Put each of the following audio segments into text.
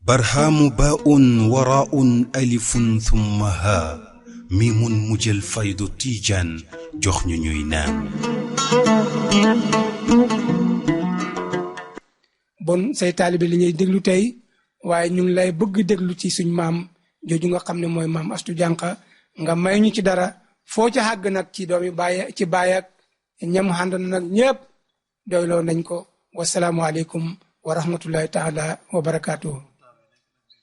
برهام باء وراء ألف ثم ها ميم مجل فيض تيجان جخن نينان bon say taalibe li ñuy déglu tey waaye ñu ngi lay bëgg déglu ci suñ maam jooju nga xam ne mooy maam Astu Jànqa nga may ñu ci dara foo ca xàgg nag ci doomi baay ci baay ak ñam xàndan nag ñëpp doyloo nañ ko wasalaamu aleykum wa rahmatullahi taala wa barakaatuhu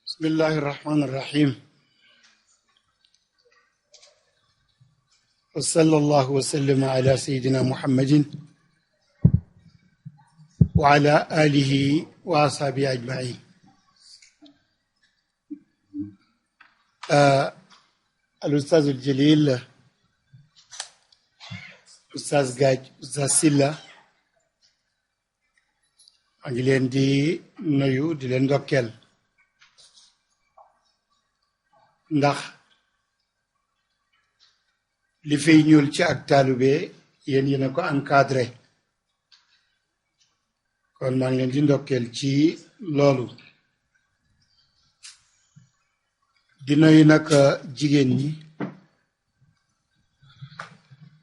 bismillahi rahmani rahim wa sallallahu wa sallama ala sayidina muhammadin وعلى آله وأصحابه أجمعين الأستاذ الجليل أستاذ جاج أستاذ سيلا أجلين دي نيو دي لين دوكيل ndax li fay ñuul ci ak talibé yeen yena ko encadré kon maa ngi leen di ndokkeel ci loolu di nuyu nag jigéen ñi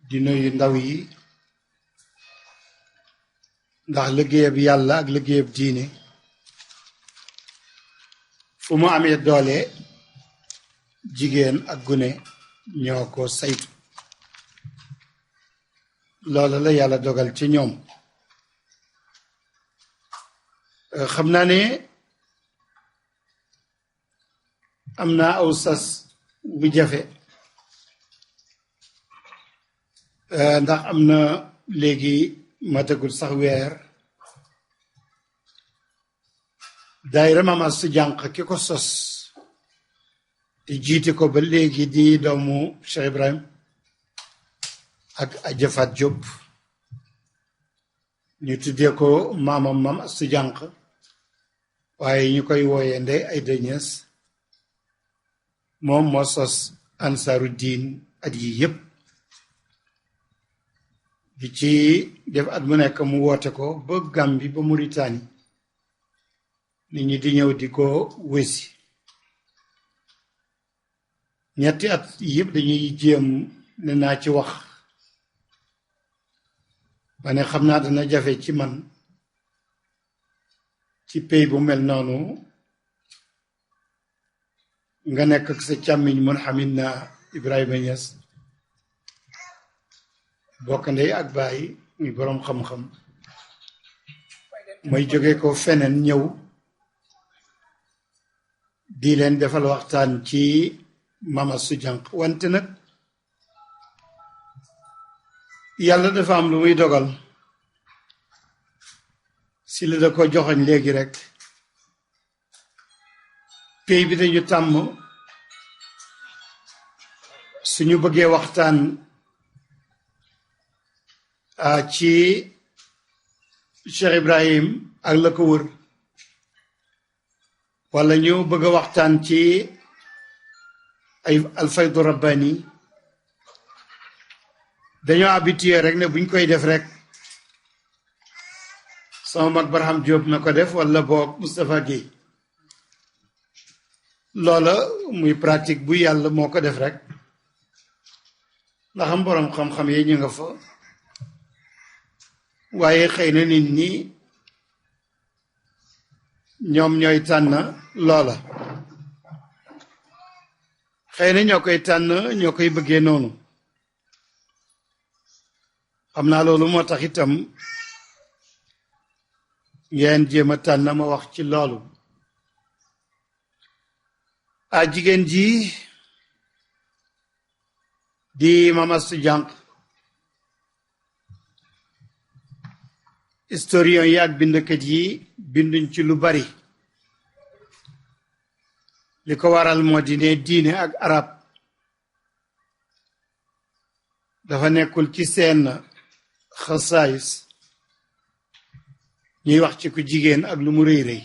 di nuyu ndaw yi ndax liggéeyab yàlla ak liggéeyab diine fu mu amee doole jigéen ak gune ñoo ko saytu loolu la yàlla dogal ci ñoom xam naa ne am naa aw sas bu jafe ndax am na léegi matagul sax weer daayira Maam Astu Jànqa ki ko sos te jiite ko ba léegi di doomu Cheikh Ibrahim ak Adja Fat Diop ñu tuddee ko maamam Maam Astu Jànqa waaye ñu koy wooyee Ndey Ayda Ñas moom moo sos ansaaru diin at yi yépp di ci def at mu nekk mu woote ko ba Gàmbi ba Mauritanie nit ñi di ñëw di ko wési ñetti at yépp dañuy jéem ne naa ci wax ma ne xam naa dana jafe ci man ci pey bu mel noonu nga nekk ak sa càmmiñ mun xamit na Ibrahima Niass bokk ndey ak baay muy boroom xam-xam mooy jóge ko feneen ñëw di leen defal waxtaan ci Maam Astu Jànqa wante nag yàlla dafa am lu muy dogal si la da ko joxoñ léegi rek pey bi dañu tàmm suñu bëggee waxtaan ci Cheikh Ibrahim ak la ko wër wala ñu bëgg a waxtaan ci ay alfaydu rabbani dañoo habitué rek ne buñ koy def rek sama mag Barham Diop na ko def wala boog Moustapha Guèye loola muy pratique bu yàlla moo ko def rek ndax am boroom xam-xam yi ñu nga fa waaye xëy na nit ñi ñoom ñooy tànn loola xëy na ñoo koy tànn ñoo koy bëggee noonu xam naa loolu moo tax itam ngeen jéem a tànn ma wax ci loolu jigéen ji di Maam Astu Jànqa historien yi ak bindkat yi binduñ ci lu bari li ko waral moo di ne diine ak arab dafa nekkul ci seen xasaayis ñuy wax ci ku jigéen ak lu mu rëy rëy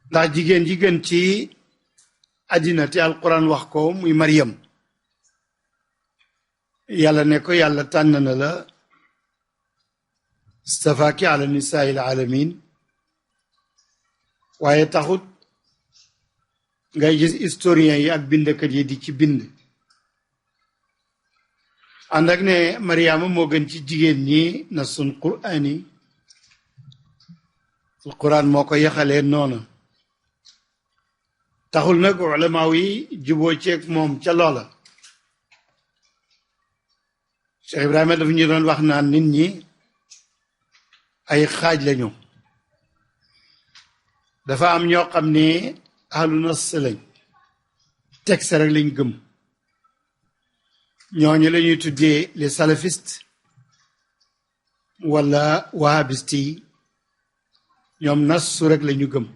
ndax jigéen ji gën ci àddina te alquran wax ko muy Maryam yàlla ne ko yàlla tànn na la stafaaki ala nisaai alaalamin waaye taxut ngay gis historien yi ak bindkat yi di ci bind ànd ak ne Mariama moo gën ci jigéen ñi na sun quraan yi alquran moo ko yaxalee noona taxul nag ulamaaw yi juboo ceeg moom ca loola Cheikh Ibrahima dafa ñu doon wax naan nit ñi ay xaaj lañu dafa am ñoo xam ne ahlu nas lañ texte rek lañ gëm ñooñu la ñuy tuddee les salafistes wala wahabistes yi ñoom nas su rek la ñu gëm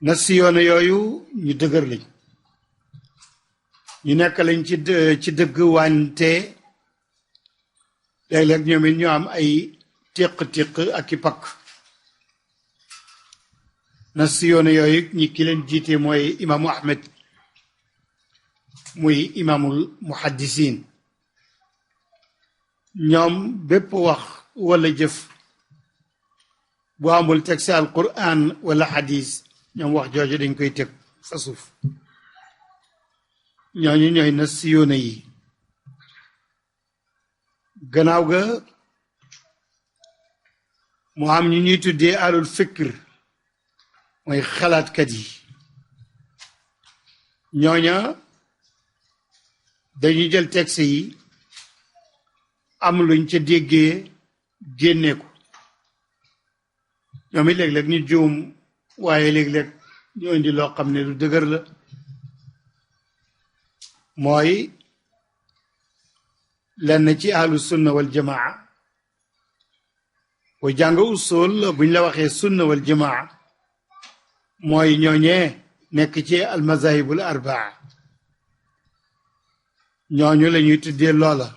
nas si yoon yooyu ñu dëgër lañ ñu nekk lañ ci dëgg wante léeg-léeg ñoom it ñu am ay téq-téq ak i pakk nas si yoon yooyu ñi ki leen jiite mooy imaamu Ahmed muy imaamul muhaddisiin ñoom bépp wax wala jëf bu amul teg ci alquran wala xadis ñoom wax jooju dañ koy teg fa suuf ñooñu ñooy nas si yoona yi gannaaw ga mu am ñu ñuy tuddee alul fikr mooy xalaatkat yi ñooña dañuy jël texte yi am luñ ca déggee génne ko ñoom it léeg-léeg ñu juum waaye léeg-léeg ñu indi loo xam ne lu dëgër la mooy lenn ci ahlu sunna wal jamaa boo jàng usul buñ la waxee sunna wal jamaa mooy ñooñee nekk ci almazahibul arbaa ñooñu la ñuy tuddee loola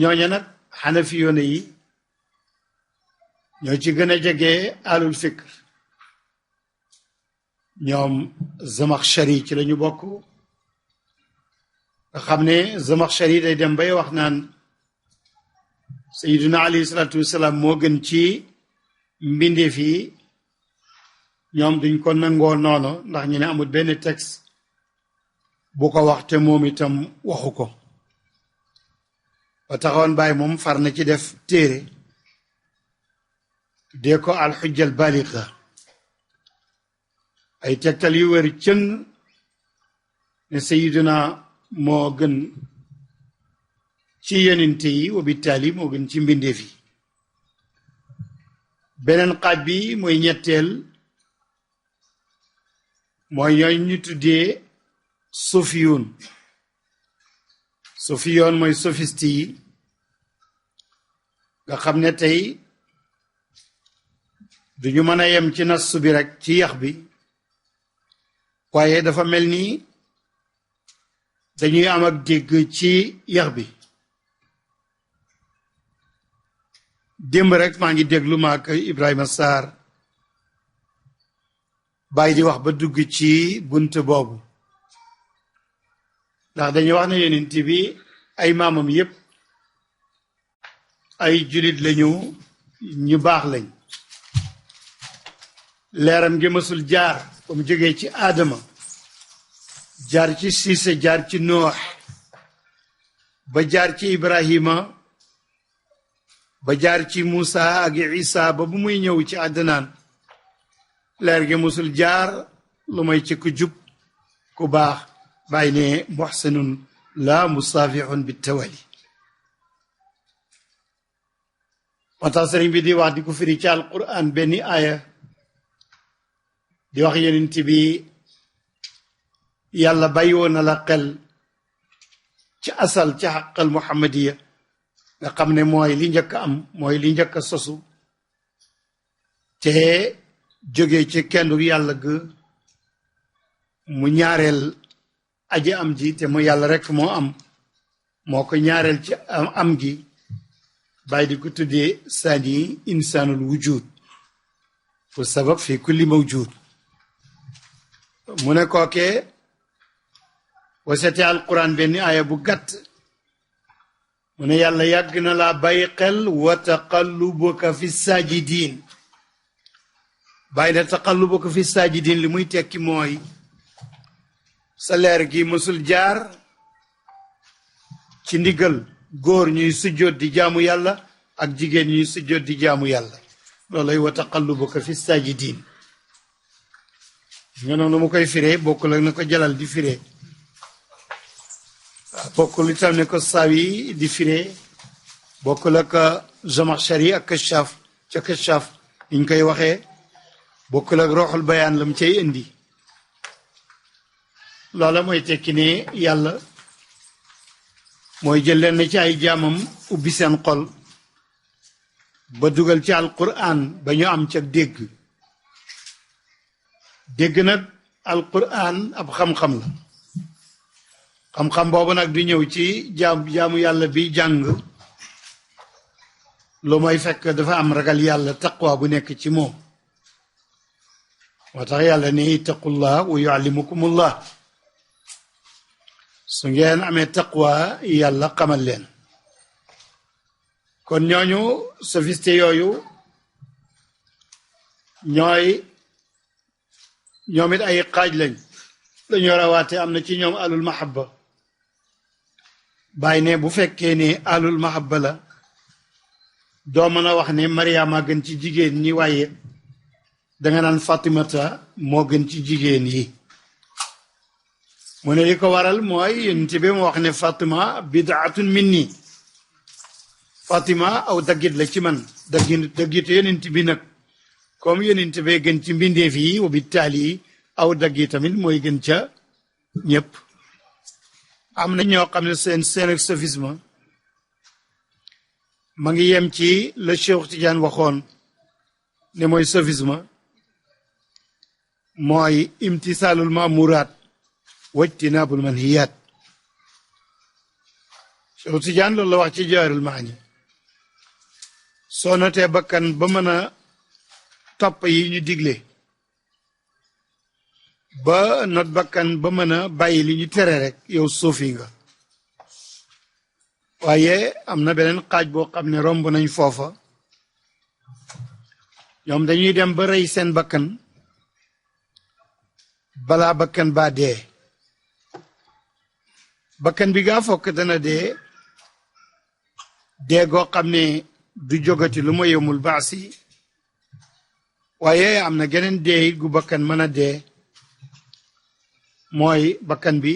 ñooña nag xanafi yoone yi ñoo ci gën a jege alul fikr ñoom Zamakhshari ci la ñu bokk nga xam ne Zamakhshari day dem bay wax naan Sayyiduna alayhi salaatu wasalaam moo gën ci mbindeef yi ñoom duñ ko nangoo noonu ndax ñu ne amul benn texte bu ko wax te moom itam waxu ko ba taxawoon bàyyi moom far na ci def téere dee ko alxujja al baliga ay tegtal yu wër cëng ne sayiduna moo gën ci yenente yi wa bittaali moo gën ci mbindeef yi beneen xaaj bi mooy ñetteel mooy ñooy ñu tuddee sufiyun sufiyoon mooy sophiste yi nga xam ne tey duñu mën a yem ci nas bi rek ci yax bi waaye dafa mel ni dañuy am ak dégg ci yax bi démb rek maa ngi déglu maak Ibrahima Sarr bàyyi di wax ba dugg ci bunt boobu ndax dañuy wax ne yonent bi ay maamam yépp ay julit lañu ñu baax lañ leeram gi mësul jaar ba mu jógee ci aadama jaar ci siise jaar ci noox ba jaar ci ibrahima ba jaar ci muusa ak isa ba bu muy ñëw ci àddinaan leer gi mësul jaar lu may ci ku jub ku baax bàyyi ne muhsinun la musaafihun bi tawali moo tax sëriñ bi di wax di ko firi ci alquran benn aaya di wax yonent bi yàlla bàyyi woon na la xel ci asal ci xaqal muhammadiya nga xam ne mooy li njëkk am mooy li njëkk a sosu te jóge ci kenn yàlla ga mu ñaareel aji am ji te mu yàlla rek moo am moo ko ñaareel ci am gi bàyyi di ko tuddee saani insaanul wujud fu sabab fi kulli mawjud mu ne kookee wasete alquran benn aaya bu gàtt mu ne yàlla yàgg na laa bàyyi xel wa taqallubuka fi saajidin bàyyi na taqallubuka fi saajidin li muy tekki mooy sa leer gi mësul jaar ci ndigal góor ñuy sujjóot di jaamu yàlla ak jigéen ñuy sujjóot di jaamu yàlla loolay wa taqallubuka fi saajidin nga noonu mu koy firee bokkul ak na ko jalal di firee bokkul itam ne ko sawi di firee bokkul ak Zamakhshari ak Kashaf ca Kashaf niñ koy waxee bokkul ak Ruuxul Bayaan lam cay indi loola mooy tekki ne yàlla mooy jël leen ci ay jaamam ubbi seen xol ba dugal ci alquran ba ñu am ca dégg nag alquran ab xam-xam la xam-xam boobu nag du ñëw ci jaamu yàlla bi jàng lu mooy fekk dafa am ragal yàlla taqwa bu nekk ci moom moo tax yàlla ne ittaqullah wa yuallimukumullah su ngeen amee taqwa yàlla xamal leen kon ñooñu sophiste yooyu ñoom it ay xaaj lañ dañoo rawaate am na ci ñoom alul mahabba bàyyi ne bu fekkee ne alul mahabba la doo mën a wax ne Mariama gën ci jigéen ñi waaye danga naan Fatimata moo gën ci jigéen yi mu ne li ko waral mooy yonent bi mu wax ne Fatima bidaatun minni Fatima aw daggit la ci man daggitu yonent bi nag comme yonent bee gën ci mbindeef yi wa bittaali aw daggi tamit mooy gën ca ñëpp am na ñoo xam ne seen ak sophisme ma ngi yem ci la Cheikh Tidiane waxoon ne mooy sophisme mooy imtisaalul maamuraat wajtinaabul manhiyaat Cheikh Tidiane loolu la wax ci Jawaahirul Maani soo notee bakkan ba mën a topp yi ñu digle ba not bakkan ba mën a bàyyi li ñu tere rek yow suufi nga waaye am na beneen xaaj boo xam ne romb nañ foofa ñoom dañuy dem ba rey seen bakkan balaa bakkan baa dee bakkan bi gaa fokk dana dee goo xam ne du jógati lu ma yomul baasi waaye am na geneen dee gu bakkan mën a dee mooy bakkan bi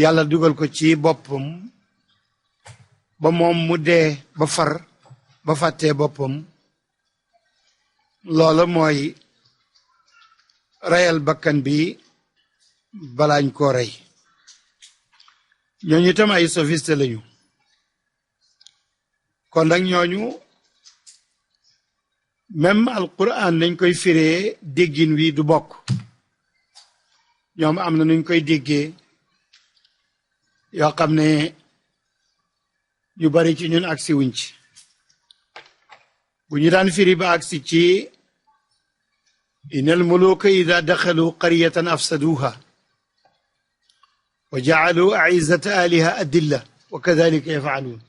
yàlla dugal ko ci boppam ba moom mu dee ba far ba fàttee boppam loola mooy reyal bakkan bi balaañ koo rey ñooñu itam ay sophiste lañu kon nag ñooñu même alquran nañ koy firee déggin wi du bokk ñoom am na nuñ koy déggee yoo xam ne ñu bari ci ñun agsi wuñ ci bu ñu daan firi ba agsi ci inal muluka ida daxalu qaryatan afsaduha wa jaalu aizata aliha adilla wa kadalika yafaaluun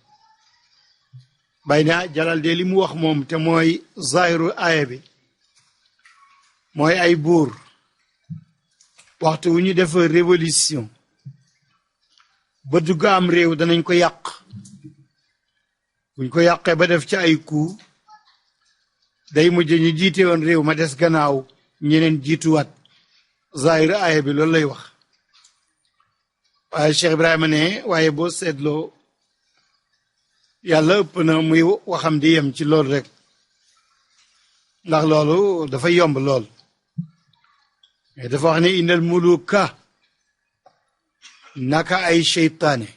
bay na jalal de li mu wax moom te mooy zahiru aaya bi mooy ay buur waxtu wu ñu def révolution ba dugg am réew danañ ko yàq buñ ko yàqee ba def ci ay coup day mujj ñu jiite woon réew ma des gannaaw ñeneen jiituwaat zahiru aaya bi loolu lay wax waaye Cheikh Ibrahima ne waaye boo seetloo yàlla ëpp na muy waxam di yem ci loolu rek ndax loolu dafa yomb lool mais dafa wax ne innal muluka naka ay seytaane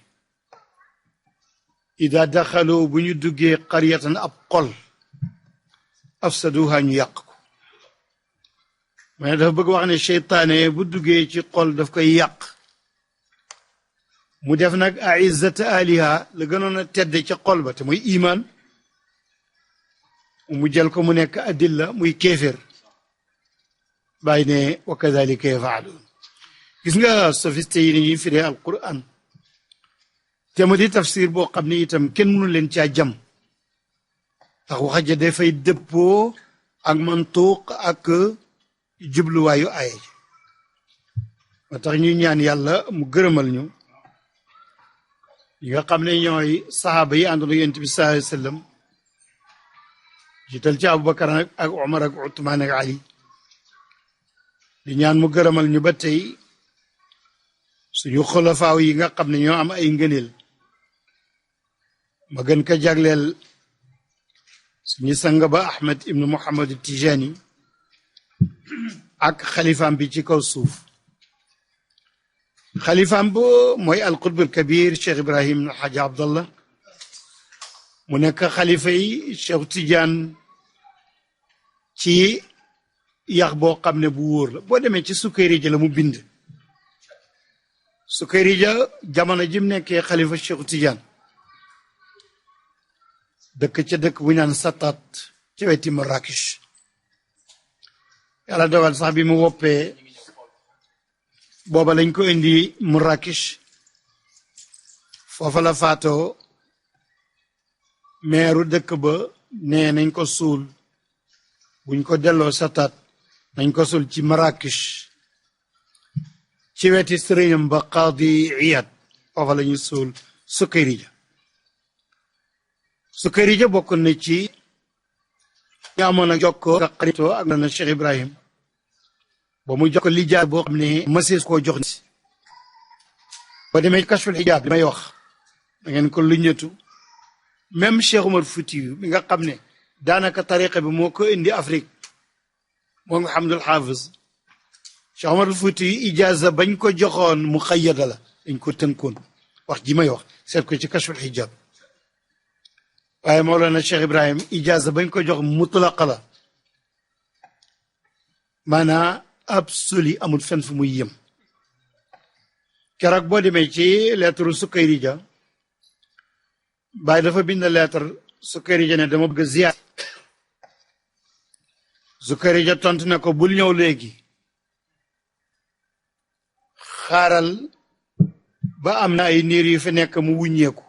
ida daxalu bu ñu duggee qaryatan ab xol afsaduha ñu yàq ko mais dafa bëgg wax ne seytaane bu duggee ci xol daf koy yàq mu def nag aizzata aliha la gënoon a tedd ca xol ba te muy iman mu jël ko mu nekk adilla muy kéefér bàyyi ne wa kadalika yafaaluun gis nga sophiste yi ni ñuy firee alquran te mu di tafsir boo xam ne itam kenn mënu leen caa jam ndax wax ja dafay dëppoo ak mantuq ak jubluwaayu aaya ji moo tax ñuy ñaan yàlla mu gërëmal ñu yi nga xam ne ñooy saxaaba yi àndoon ak yonent bi sallallahu alayhi wa sallam jiital ci Abubakar ak Umar ak Uthman ak Ali di ñaan mu gërëmal ñu ba tey suñu xulafaaw yi nga xam ne ñoo am ay ngëneel ma gën ko jagleel suñu sang ba Ahmed ibnu Muhammad Tijani ak xalifaam bi ci kaw suuf xalifaam bo mooy alqutb alkabir Cheikh Ibrahim Alhaji Abdallah mu nekk xalifa yi Cheikh Tidiane ci yax boo xam ne bu wóor la boo demee ci Sukayrija la mu bind Sukayrija jamono jim nekkee xalifa Cheikh Tidiane dëkk ca dëkk bu ñaan Satat ci weti Marrakech yàlla dogal sax bi mu woppee booba lañ ko indi Marrakech foofa la faatoo meeru dëkk ba nee nañ ko suul buñ ko delloo Satat nañ ko suul ci Marrakech ci weti sëriñam ba Qadi Iyad foofa la ñu suul Sukayrija Sukayrija bokk na ci ñi amoon a jokkoo ak xaritoo ak na Cheikh Ibrahim ba mu jokko lijaar boo xam ne mësees koo jox ni ba demee kashful xijaab li may wax da ngeen ko luññatu même Cheikh Umar Fouti bi nga xam ne daanaka tariqa bi moo ko indi Afrique moo nga Hamdul Hafiz Cheikh Umar Fouti ijaaza bañ ko joxoon mu xayyada la dañ ko tënkoon wax ji may wax seet ko ci kashful xijaab waaye Mawlana Cheikh Ibrahim ijaaza bañ ko jox mutlaqa la maanaa absolu amul fenn fu muy yem keroog boo demee ci lettre Sukayrija Baay dafa bind lettre Sukayrija ne dama bëgg ziyaar Sukayrija tontu ne ko bul ñëw léegi xaaral ba am na ay niir yu fi nekk mu wuññeeku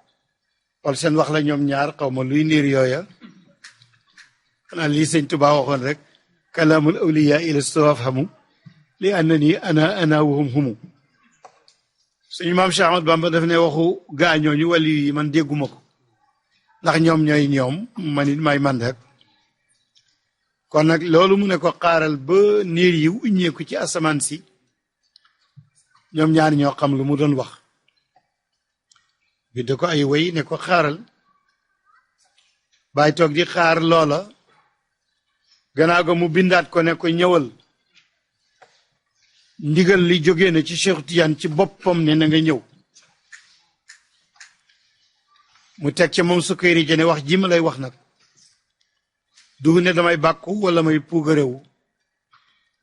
wala seen wax la ñoom ñaar xaw ma luy niir yooya xanaa lii sëñ Tuubaa waxoon rek kalaamul awliya ila stawafhamu li annani ana wahum humu suñu maam Cheikh Ahmad Bamba daf ne waxu gaañooñu wàllu yi man dégguma ko ndax ñoom ñooy ñoom man it may man rek kon nag loolu mu ne ko xaaral ba niir yi uññeeku ci asamaan si ñoom ñaar ñoo xam lu mu doon wax bi da ko ay way ne ko xaaral Baay toog di xaar loola gannaaw ga mu bindaat ko ne ko ñëwal ndigal li jógee na ci Cheikh Tidiane ci boppam ne na nga ñëw mu teg ca moom Sukayrija ne wax ji ma lay wax nag du ne damay bàkku wala may puugarewu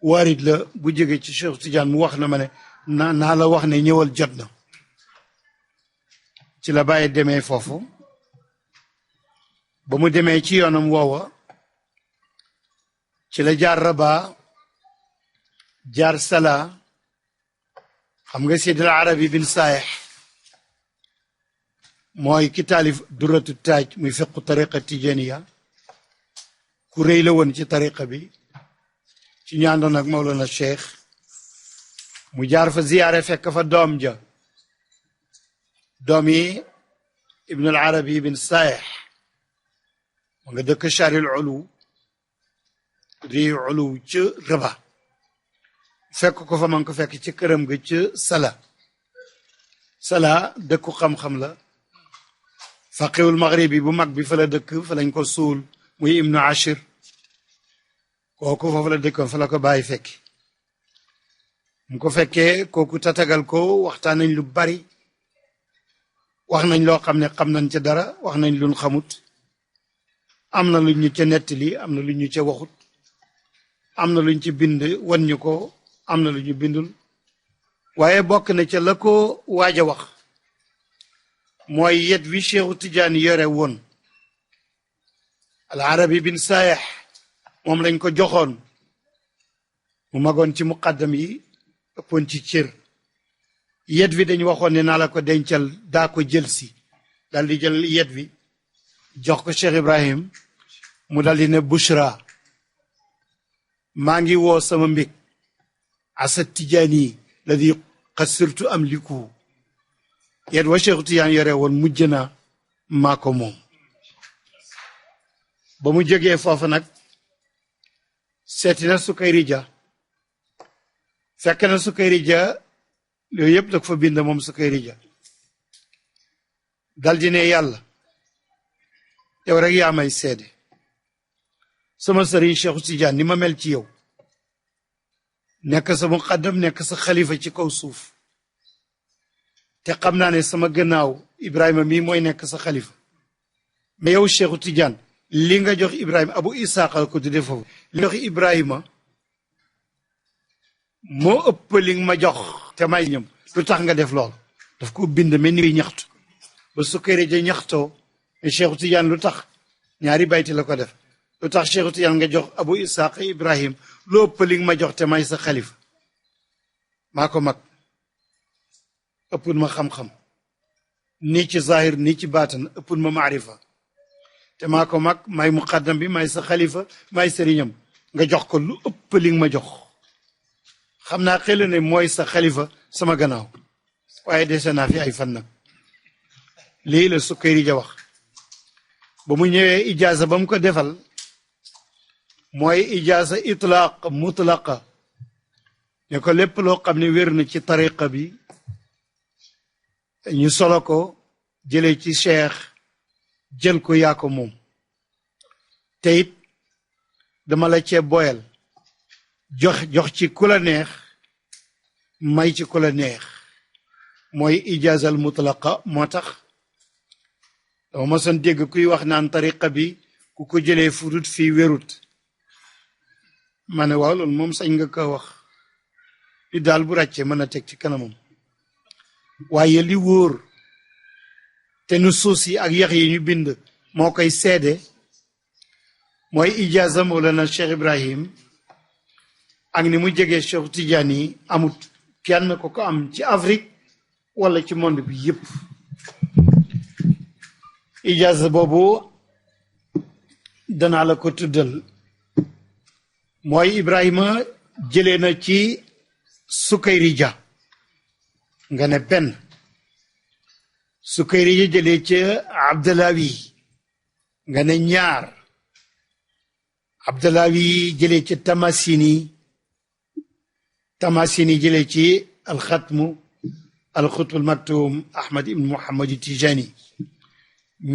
waarit la bu jógee ci Cheikh Tidiane mu wax na ma ne naa la wax ne ñëwal jot na ci la bàyyi demee foofu ba mu demee ci yoonam woowa ci la jaar Rabat jaar Sala xam nga Seydi al Arabi bin Saayex mooy ki taalif Durratu Taaj muy fiqu tariqa tijaniya ku rëy la woon ci tariqa bi ci ñaandoon ak Mawlana Cheikh mu jaar fa ziyaare fekk fa doom ja doom yi Ibn al Arabi bin Saayex mu nga dëkk Charil Ulu rii Ulu ca Rabat fekk ko fa man ko fekk ci këram ga ca Sala dëkku xam-xam la faqiwul maghribi bu mag bi fa la dëkk fa lañ ko suul muy Ibnu Ashir kooku foofu la dëkkoon fa la ko bàyyi fekki mu ko fekkee kooku tatagal ko waxtaan nañ lu bari wax nañ loo xam ne xam nañ ca dara wax nañ luñ xamut am na lu ñu ca nettali am na lu ñu ca waxut am na luñ ci bind wan ñu ko am na lu ñu bindul waaye bokk na ca la ko waaj a wax mooy yet wi Cheikhu Tidiane yore woon al Arabi bin Saayex moom lañ ko joxoon mu magoon ci muqaddam yi ëppoon ci cër yet wi dañu waxoon ne naa la ko dencal daa ko jël si dal di jël yet wi jox ko Cheikh Ibrahim mu dal di ne Bushra maa ngi woo sama mbég asa tijaani ladi xasirtu am liku yet wa Cheikh Tidiane yore woon mujj na maa ko moom ba mu jógee foofu nag seeti na Sukayri Ja fekk na Sukayri Ja yooyu yëpp da ko fa bind moom Sukayri Ja dal di ne yàlla yow rek yaa may seede sama sëriñ Cheikh Tidiane ni ma mel ci yow nekk sa muqaddam nekk sa xalifa ci kaw suuf te xam naa ne sama gannaaw Ibrahima mii mooy nekk sa xalifa mais yow Cheikh Tidiane li nga jox Ibrahima Abu Isaaqa ko tudde foofu li nga jox Ibrahima moo ëpp li nga ma jox te may ñoom lu tax nga def lool daf ko bind mel ni ñaxtu ba Sukayri Ja ñaxtoo mais Cheikh Tidiane lu tax ñaari bayti la ko def lu tax Cheikh Tidiane nga jox Abu Isaaqa Ibrahim lu ëpp li nga ma jox te may sa xalifa maa ko mag ëppul ma xam-xam nii ci zahir nii ci baatan ëppul ma maarifa te maa ko mag may muqaddam bi may sa xalifa may sëriñam nga jox ko lu ëpp li nga ma jox xam naa xel ne mooy sa xalifa sama gannaaw waaye dese naa fi ay fan nag lii la Sukayri Ja wax ba mu ñëwee ijaasa ba mu ko defal mooy ijaasa itlaaq mutlaqa ne ko lépp loo xam ne wér na ci tariqa bi ñu solo ko jëlee ci cheikh jël ko yaa ko moom te it dama la cee boyal jox ci ku la neex may ci ku la neex mooy ijaazal mutlaqa moo tax dama mosoon dégg kuy wax naan tariqa bi ku ko jëlee furut fii wérut ma ne waaw loolu moom sañ nga ko wax li daal bu ràccee mën a teg ci kanamam waaye li wóor te nu suus yi ak yax yi ñu bind moo koy seede mooy ijaaza Mawlana Cheikh Ibrahim ak ni mu jegee Cheikh Tidiane yi amut kenn ko ko am ci Afrique wala ci monde bi yépp ijaaza boobu danaa la ko tuddal mooy Ibrahima jëlee na ci Sukayri Ja nga ne benn Sukayri Ja jëlee ca Abdallawi nga ne ñaar Abdallawi jëlee ca Tamasini jëlee ci alxatmu alxutbul maktum Ahmad ibn Muhammad Tijani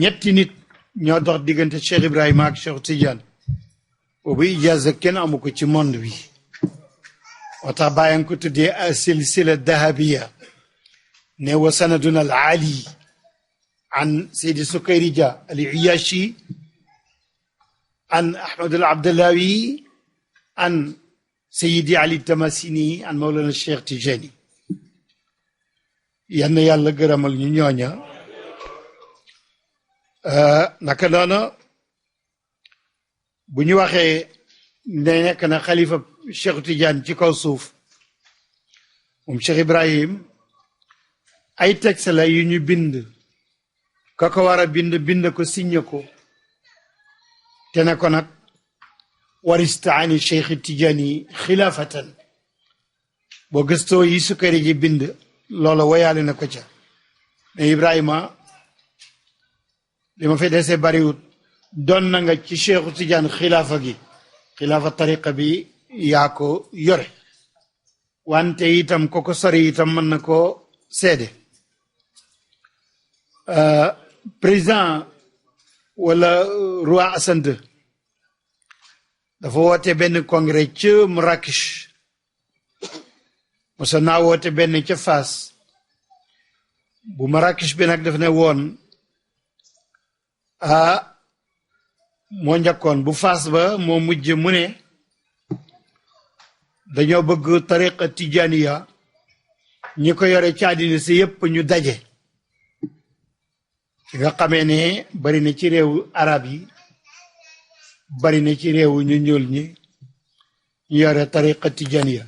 ñetti nit ñoo dox diggante Cheikh Ibrahima ak Cheikh Tidiane boobu ijaaza kenn amu ko ci monde bi moo tax bàyyi ko tuddee silsila dahabiya ne wa sanaduna al ali an Seydi Sukayri Ja al Iyashi an Ahmad al Abdallawi an Seydi Ali Tamasini an Mawlana Cheikh Tijani yann yàlla gërëmal ñu ñooña naka noonu bu ñu waxee ne nekk na xalifa Cheikh Tidiane ci kaw suuf moom Cheikh Ibrahim ay texte la yu ñu bind ka ko war a bind ko signé ko te ne ko nag warista ani Cheikh Tidiane xilaafatan boo gëstoo yi Sukayri ji bind loola woyaale na ko ca mais Ibrahima li ma fi dese bariwut doon na nga ci Cheikh Tidiane xilaafa gi xilaafa tariqa bi yaa ko yore wante itam ko sori itam mën na koo seede président wala roi Hassan II dafa woote benn congrès ca Marrakech mosa naa woote benn ca Fass bu Marrakech bi nag daf ne woon moo njëkkoon bu Fass ba moo mujj mu ne dañoo bëgg tariqa tijaniya ñi ko yore ci àddina si yépp ñu daje ci nga xamee ne bari na ci réewu arab yi bari na ci réewu ñu ñuul ñi ñu yore tariqa tijaniya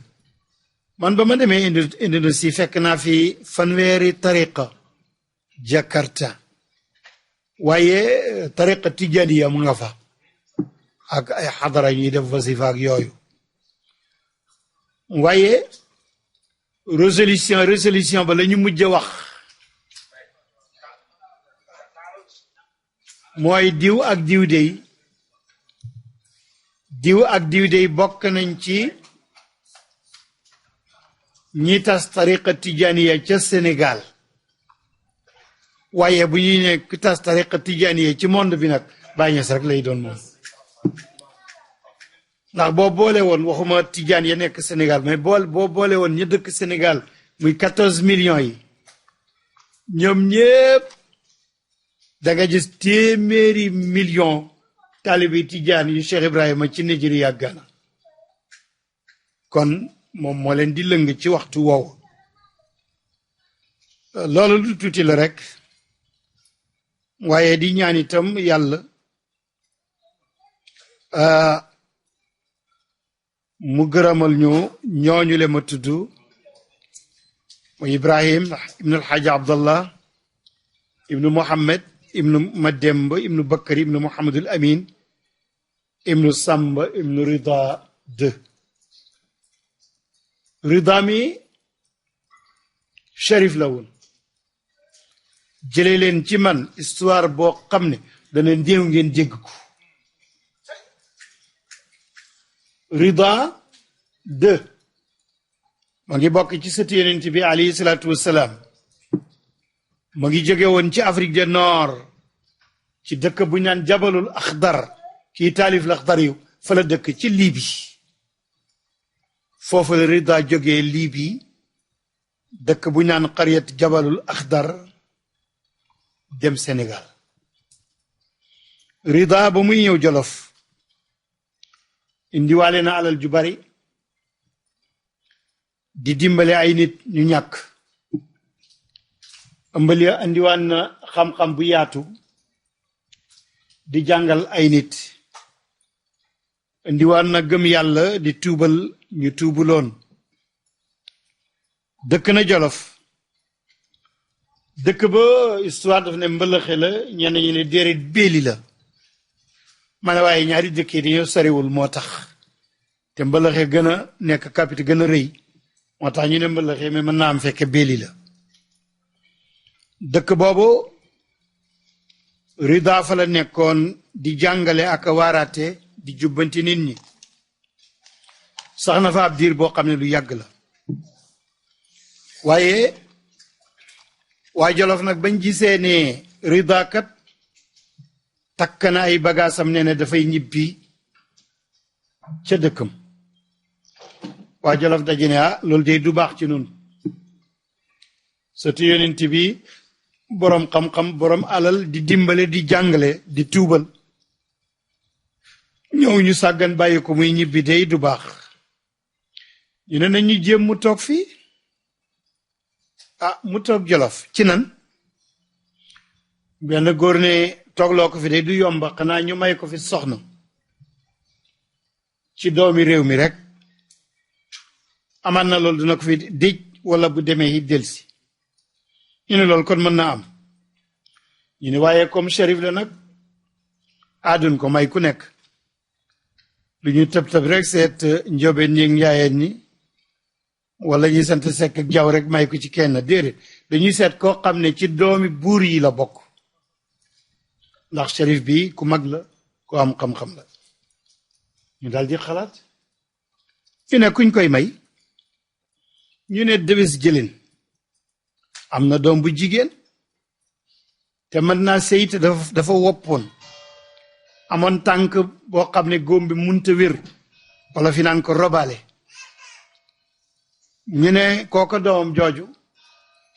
man ba ma demee Indonésie fekk naa fi fanweeri tariqa Jakarta waaye tariqa tijaniya mu nga fa ak ay xadara ñuy def wasifa ak yooyu waaye résolution ba la ñu mujj a wax mooy diw ak diw dey bokk nañ ci ñi tas tariqa tijaniya ca Sénégal waaye bu ñuy ne ku tas tariqa tijaniya ci monde bi nag Baay Ñas rek lay doon moom ndax boo boole woon waxuma tijaan ya nekk Sénégal mais boo boole woon ña dëkk Sénégal muy 14 millions yi ñoom ñépp da nga gis téeméeri million taalibi tijaan yu Cheikh Ibrahima ci Nigeria ak Ghana kon moom moo leen di lëng ci waxtu woowu loolu lu tuuti la rek waaye di ñaan itam yàlla mu gërëmal ñu ñooñu le ma tudd mu Ibrahim ibnu alxaaji Abdallah ibnu Mohammed ibnu Mademba ibnu Bakari ibnu Mohamadul Amin ibnu Samba ibnu Rida Rida mi Cherif la woon jëlee leen ci man histoire boo xam ne dana ndéew ngeen jégg ko Rida ma ngi bokk ci sëti Yonent bi alayhi salaatu wassalaam ma ngi jóge woon ci Afrique du Nord ci dëkk bu ñu naan Jabalul Axdar kii taalif l'Axdar yu fa la dëkk ci Libi foofu la Rida jógee Libi dëkk bu ñu naan qaryat Jabalul Axdar dem Sénégal Rida ba muy ñëw Jolof indiwaale na alal ju bari di dimbale ay nit ñu ñàkk ëmbali indiwaan na xam-xam bu yaatu di jàngal ay nit indiwaan na gëm yàlla di tuubal ñu tuubuloon dëkk na Jolof dëkk ba histoire daf ne mbëlëxe la ñenn ñi ne déedéet béeli la ma ne waaye ñaari dëkk yi dañoo soriwul moo tax te mbëlëxe gën a nekk capital gën a rëy moo tax ñu ne mbëlëxe mais mën naa am fekke béeli la dëkk boobu Rida fa la nekkoon di jàngale ak waaraate di jubbanti nit ñi sax na fa ab diir boo xam ne lu yàgg la waaye waa Jolof nag bañ gisee ne Rida kat takk na ay bagaasam nee na dafay ñibbi ca dëkkam waa Jolof daje ne loolu de du baax ci nun surtout Yonent bi boroom xam-xam boroom alal di dimbale di jàngale di tuubal ñëw ñu sàggan bàyyi ko muy ñibbi day du baax ñu ne nañu jéem mu toog fii mu toog Jolof ci nan benn góor ne toogloo ko fi day du yomba xanaa ñu may ko fi soxna ci doomi réew mi rek amaan na loolu dina ko fi dij wala bu demee yi delsi ñu ne loolu kon mën naa am ñu ne waaye comme shérif la nag aadun ko may ku nekk lu ñu tëb-tëb rek seet njóobeen ñi njaayeen ñi wala ñuy sant sekk ak jaw rek may ko ci kenn déedéet dañuy seet koo xam ne ci doomi buur yi la bokk ndax shérif bi ku mag la ku am xam-xam la ñu daal di xalaat ñu ne kuñ koy may ñu ne dewes jëlin am na doom bu jigéen te mën naa sëy te dafa woppoon amoon tànk boo xam ne góom bi munta wér wala fi naan ko robaale ñu ne kooko doomam jooju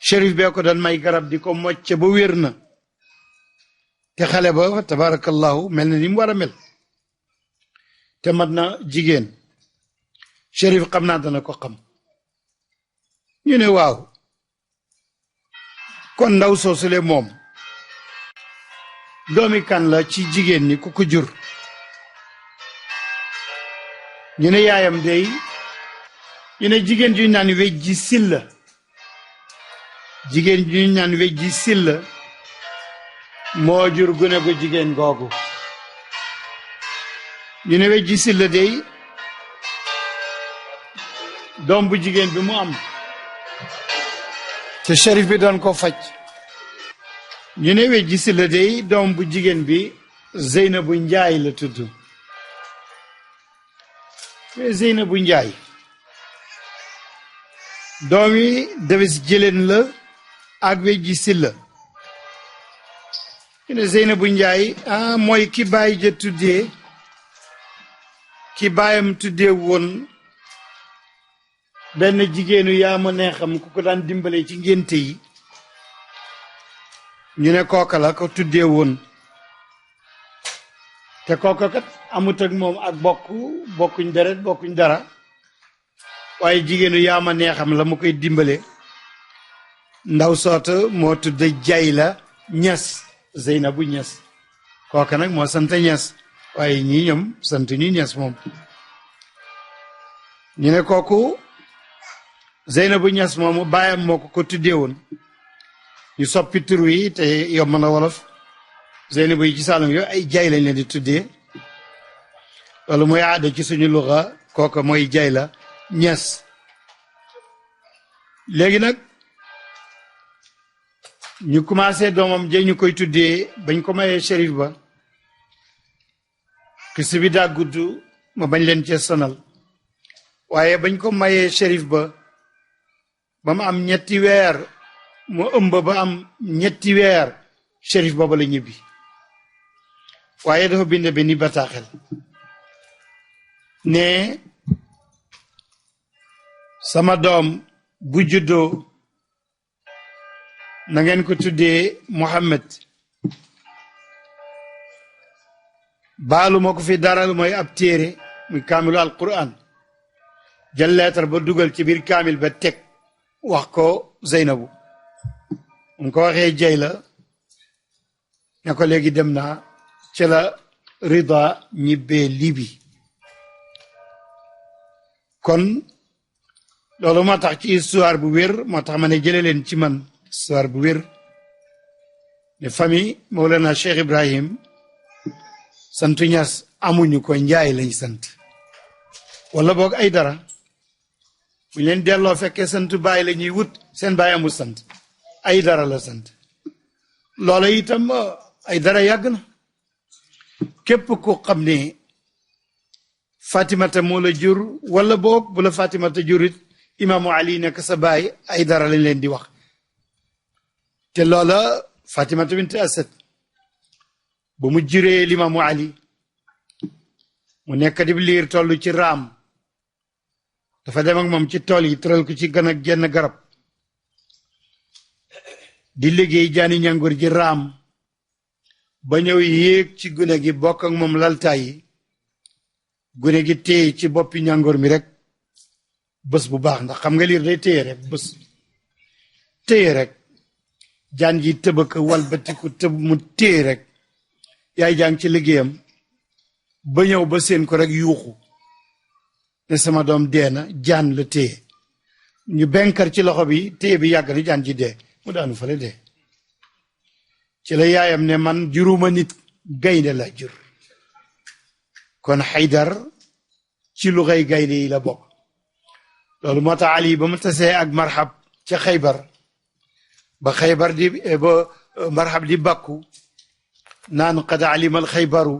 shérif bee ko doon may garab di ko mocce ba wér na te xale ba tabarakallahu mel na ni mu war a mel te mat na jigéen shérif xam naa dana ko xam ñu ne waaw kon ndaw soosule moom doomi kan la ci jigéen ñi ku ko jur ñu ne yaayam day ñu ne jigéen ju ñu naan wejji silla jigéen ju ñu naan wejji silla moo jur gune gu jigéen googu ñu ne wejji silla day doom bu jigéen bi mu am te shérif bi doon ko faj ñu ne wejji silla day doom bu jigéen bi Zeynabu Njaay la tudd mais Zeynabu Njaay doom yi Dawes Jëleen la ak wejji silla ñu ne Zeynabu Njaay mooy ki baay ja tuddee ki baayam tuddee woon benn jigéenu yaa ma neexam ku ko daan dimbale ci ngénte yi ñu ne kooka la ko tuddee woon te kooka kat amut ak moom ak bokkuñ deret bokkuñ dara waaye jigéenu yaa ma neexam la mu koy dimbale ndaw soota moo tudd Jayla Ñas Zeynabu Ñas kooka nag moo sant Ñas waaye ñii ñoom sant ñu Ñas moom ñu ne kooku Zeynabu Ñas moomu baayam moo ko tuddee woon ñu soppi tur yi te yomb na wolof Zeynabu yi ci Saalum yooyu ay jay lañ leen di tuddee loolu mooy aada ci suñu luxa kooka mooy Jayla Ñas léegi nag ñu commencé doomam ja ñu koy tuddee bañ ko mayee shérif ba kisi bi daa gudd ma bañ leen cee sonal waaye bañ ko mayee shérif ba mu am ñetti weer mu ëmb ba am ñetti weer shérif booba la ñibbi waaye dafa bind benn bataaxel ne sama doom bu juddoo na ngeen ko tuddee Muhammad baalu ma ko fi dara lu mooy ab téere muy kaamilu alquran jël leetar ba dugal ci biir kaamil ba teg wax ko Zeynabu mu ko waxee Jayla ne ko léegi dem naa ci la Rida ñibbee Libi kon loolu moo tax ci histoire bu wér moo tax ma ne jële leen ci man histoire bu wér ne famille Mawlana Cheikh Ibrahim santu Ñas amuñu ko Njaay lañ sant wala boog ay dara bu leen delloo fekkee sant baay la ñuy wut seen baay amul sant ay dara la sant loola itam ay dara yàgg na képp ko xam ne Fatimata moo la jur wala boog bu la Fatimata jurit imaamu Ali nekk sa baay ay dara lañ leen di wax te loola Fatimata bint Asad ba mu juree limaamu Ali mu nekk di liir toll ci raam dafa dem ak moom ci tool yi tëral ko ci gën ak genn garab di liggéey jaani ñangur ji raam ba ñëw yéeg ci gune gi bokk ak moom laltaay yi gune gi téye ci boppi ñangur mi rek bés bu baax ndax xam nga liir day téye rek bés téye rek jaan ji tëbaka walbatiku tëb mu téye rek yaay jàng ci liggéeyam ba ñëw ba seen ko rek yuuxu ne sama doom dee na jaan la téye ñu benkar ci loxo bi téye bi yàgg na jaan ji dee mu daanu fale dee ci la yaayam ne man juruma nit gaynde la jur kon Haydar ci lu xëy gaynde yi la bokk loolu moo tax Ali ba mu tasee ak marxab ca Xaybar ba Xaybar di ba marxab di bàkku naan qad alima al xaybaru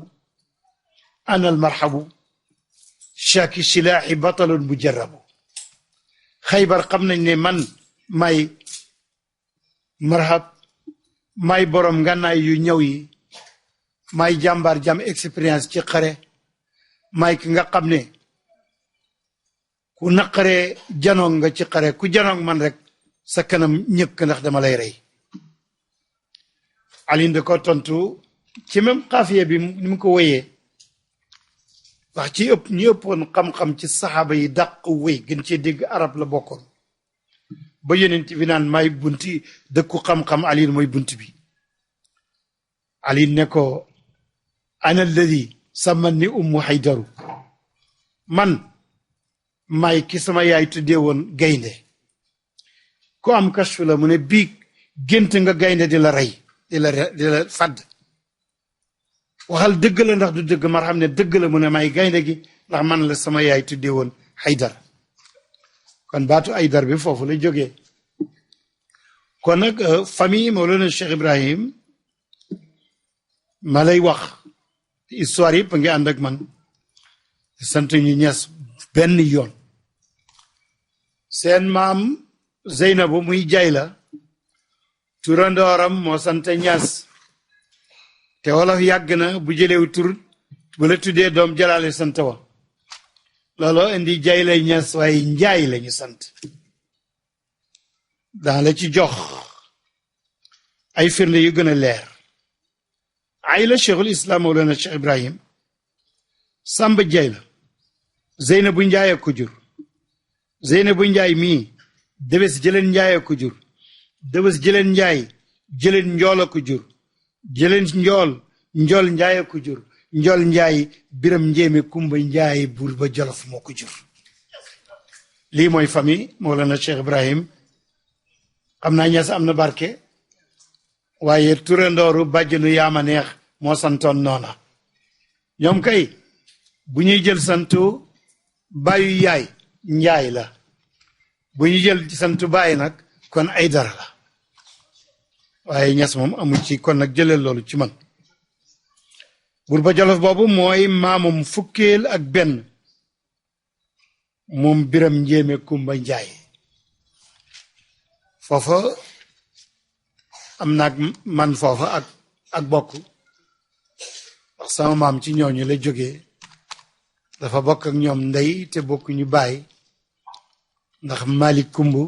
ana al marxabu shaaki silaaxi batalun mujarrabu Xaybar xam nañ ne man may marxab may borom ngànnaay yu ñëw yi may jàmbaar jam expérience ci xare may ki nga xam ne ku naqaree janoog nga ci xare ku janoog man rek sa kanam ñëkk ndax dama lay rey Ali da ko tontu ci même xaafiya bi ni mu ko woyee wax ci ëpp ñi ëppoon xam-xam ci saxaaba yi dàq wéy gën cee dégg arab la bokkoon ba yonent bi naan may bunti dëkku xam-xam Ali mooy bunt bi Ali ne ko ana alladi saman ni ummu Haydaru man may ki sama yaay tuddee woon gaynde ku am kashfu la mu ne biig gént nga gaynde di la rey di la fadd waxal dëgg la ndax du dëgg ma xam ne dëgg la mu ne may gaynde gi ndax man la sama yaay tuddee woon Haydar kon baatu Haydar bi foofu la jógee kon nag famille Mawlana Cheikh Ibrahim ma lay wax histoire yëpp a ngi ànd ak man sant ñu Ñas benn yoon seen maam Zeynabu muy jay la turandooram moo sant Ñas te wolof yàgg na bu jëlew tur bu la tuddee doom jalaale sant wa looloo indi jay la Ñas waaye njaay lañu sant daa la ci jox ay firnde yu gën a leer ay la cheikhul islam Mawlana Cheikh Ibrahim Samba jay la Zeynabu Njaay ak ko jur Zeynabu Njaay mii debes jëleen Njaay ak ko jur debes jëleen Njaay jëleen njool ak ko jur jëleen njool Njaay ak ko jur njool Njaay biram njéeme kumba Njaay buur ba Jolof moo ko jur lii mooy famille Mawlana Cheikh Ibrahim xam naa Ñas am na barke waaye turandooru bàjjenu yaama neex moo santoon noona ñoom kay bu ñuy jël santu bàyyu yaay Njaay la bu ñuy jël santu bàyyi nag kon Aydara la waaye Ñas moom amul ci kon nag jëleel loolu ci man buur ba Jolof boobu mooy maamum fukkeel ak benn moom biram njéeme kumba Njaay foofa am naag man foofa ak bokk wax sama maam ci ñooñu la jógee dafa bokk ak ñoom ndey te bokk ñu baay ndax Malik Kumbu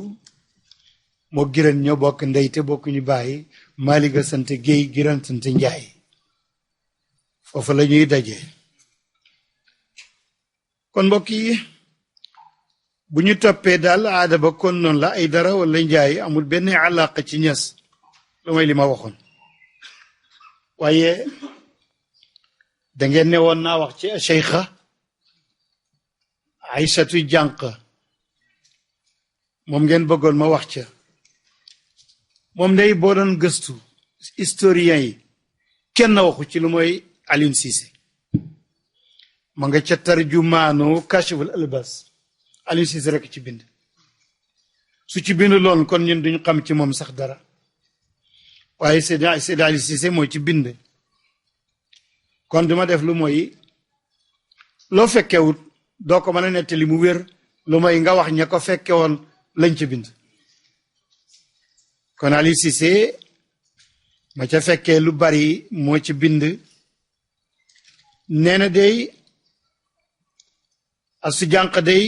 moo Giran ñoo bokk ndey te bokk ñu baay Malik a sant Géey Giran sant Njaay foofa la ñuy daje kon mbokk yi bu ñu toppee daal aada ba kon noonu la Aydara wala Njaay amul benn alaqa ci Ñas lu may li ma waxoon waaye dangeen ne woon naa wax ci cheikha Aysatu jànq moom ngeen bëggoon ma wax ca moom day boo doon gëstu historien yi kenn waxu ci lu mooy Alioune Cissé ma nga ca tarjumaanu Kashful Albas Alioune Cissé rek ci bind su ci bind loon kon ñun duñu xam ci moom sax dara waaye Seydi Alioune Cissé moo ci bind kon duma def lu mooy loo fekkewut doo ko mën a nettali mu wér lu mooy nga wax ña ko fekke woon lañ ci bind kon Alioune Cissé ma ca fekkee lu bari moo ci bind nee na day asu jànq day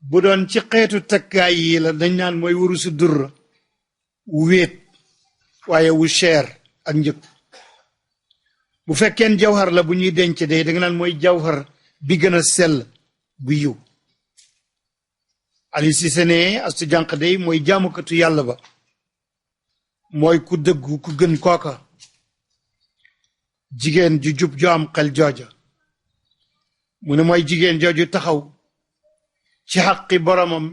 bu doon ci xeetu takkaay yi la dañ naan mooy wurusu dur wu wéet waaye wu cher ak njëg bu fekkeen jawhar la bu ñuy denc day da nga naan mooy jawhar bi gën a sell bu yiw Alioune Cissé ne astu jànq day mooy jaamukatu yàlla ba mooy ku dëggu ku gën kooka jigéen ju jub ju am xel jooja mu ne mooy jigéen jooju taxaw ci xaqi boromam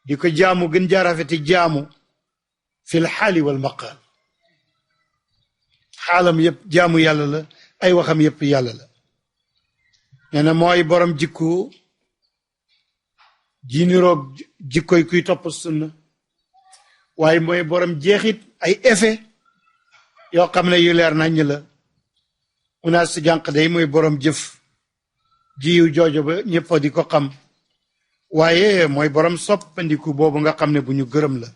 di ko jaamu gën jaarafeti jaamu fil xaali wal maqaal xaalam yëpp jaamu yàlla la ay waxam yëpp yàlla la nee na mooy borom jikko ji niroog jikkoy kuy topp sunna waaye mooy borom jeexit ay effet yoo xam ne yu leer nañ la unaas si jànq day mooy borom jëf jiyu joojo ba ñëpp di ko xam waaye mooy borom soppandiku boobu nga xam ne bu ñu gërëm la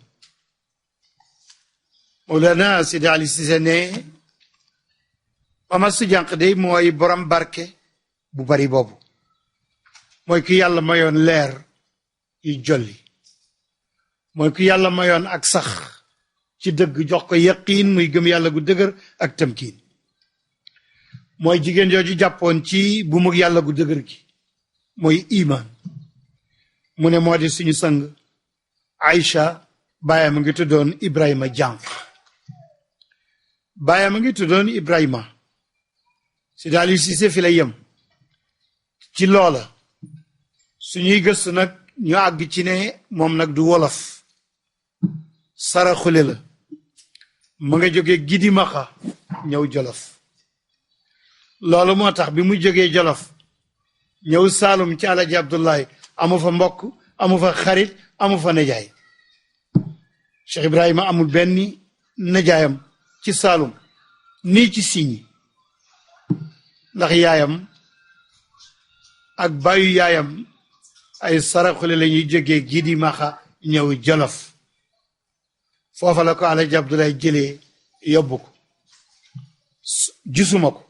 Mawlana Seydi Ali Cissé ne Mama su jànq day mooy borom barke bu bari boobu mooy ku yàlla mayoon leer yu jolli mooy ku yàlla mayoon ak sax ci dëgg jox ko yaqiin muy gëm yàlla gu dëgër ak tamkiin mooy jigéen jooju jàppoon ci bu mu yàlla gu dëgër gi mooy iman mu ne moo di suñu sang Aïcha baayam a ngi tuddoon Ibrahima jànq baayam a ngi tuddoon Ibrahima si daal yu Cissé fi la yem ci loola suñuy gëstu nag ñu àgg ci ne moom nag du wolof saraxule la mu nga jógee Gidi Maxa ñëw Jolof loolu moo tax bi mu jógee Jolof ñëw Saalum ci Alaji Abdoulaye amu fa mbokk amu fa xarit amu fa nijaay Cheikh Ibrahima amul benn nijaayam ci Saalum nii ci Siñi ndax yaayam ak bàyyu yaayam ay saraxule la ñuy jógee Gidi Maxa ñëw Jolof foofa la ko Alaji Abdoulaye jëlee yóbbu ko gisuma ko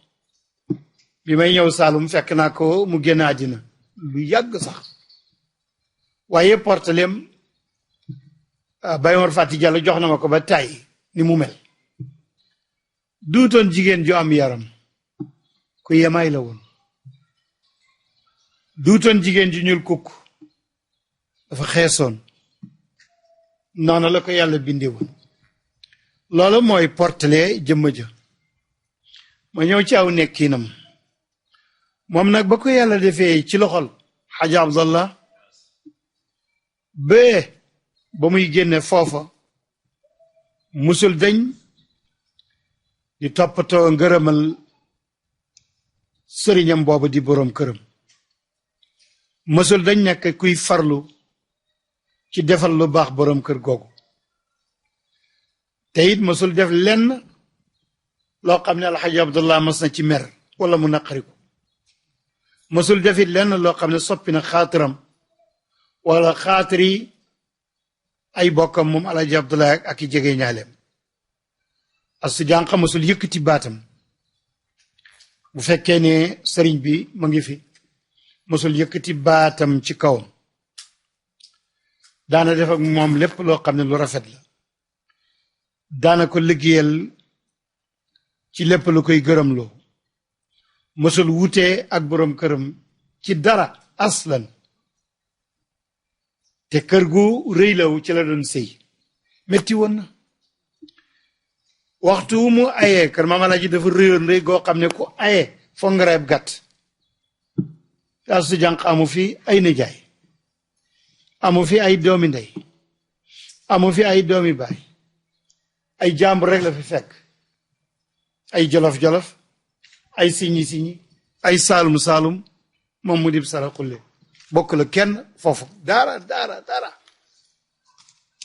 bi may ñëw Saalum fekk naa ko mu génn àddina lu yàgg sax waaye portaleem Baye Mor Fati Diallo jox na ma ko ba tàyyi ni mu mel duutoon jigéen ju am yaram ku yemaay la woon duutoon jigéen ju ñuul kukk dafa xeesoon noonu la ko yàlla bindee woon loolu mooy portale jëmm ja ma ñëw ci aw nekkiinam moom nag ba ko yàlla defee ci loxol Xaja Abdallah ba muy génne foofa musul dañ di toppatoo ngërëmal sëriñam boobu di boroom këram musul dañ nekk kuy farlu ci defal lu baax boroom kër googu te it musul def lenn loo xam ne Alxaji Abdallah mas na ci mer wala mu naqari ko musul defit lenn loo xam ne soppi na xaatiram wala xaatiri ay bokkam moom Alaaji Abdoulaye ak i jege ñaaleem Astu Jànqa musul yëkkati baatam bu fekkee ne sëriñ bi mu ngi fi musul yëkkati baatam ci kawam daana def ak moom lépp loo xam ne lu rafet la daana ko liggéeyal ci lépp lu koy gërëmloo musul wutee ak boroom këram ci dara aslan te kër gu rëy law ci la doon sëy metti woon na waxtu mu ayee kër Maam Alaaji dafa rëyoon rëy goo xam ne ku ayee foog nga reeb gàtt Astu Jànq amu fi ay nijaay amu fi ay doomi ndey amu fi ay doomi baay ay jàmbur rek la fi fekk ay jolof-jolof ay siñi-siñi ay saalum-saalum moom mu dib saraxulle bokk la kenn foofu dara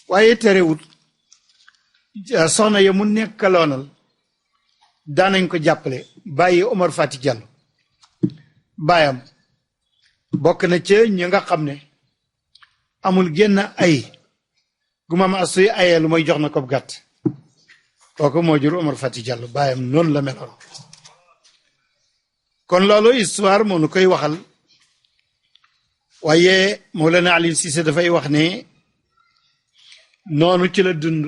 waaye terewut soxna ya mu nekkaloonal daanañ ko jàppale bàyyi Omar Fati Diallo baayam bokk na ca ñi nga xam ne amul génn ay gu maam astuy ayee lu may jox na ko gàtt kooku moo jur Omar Fati Diallo baayam noonu la meloon kon loolu histoire moo nu koy waxal waaye Mawlana Ali Cissé dafay wax ne noonu ci la dund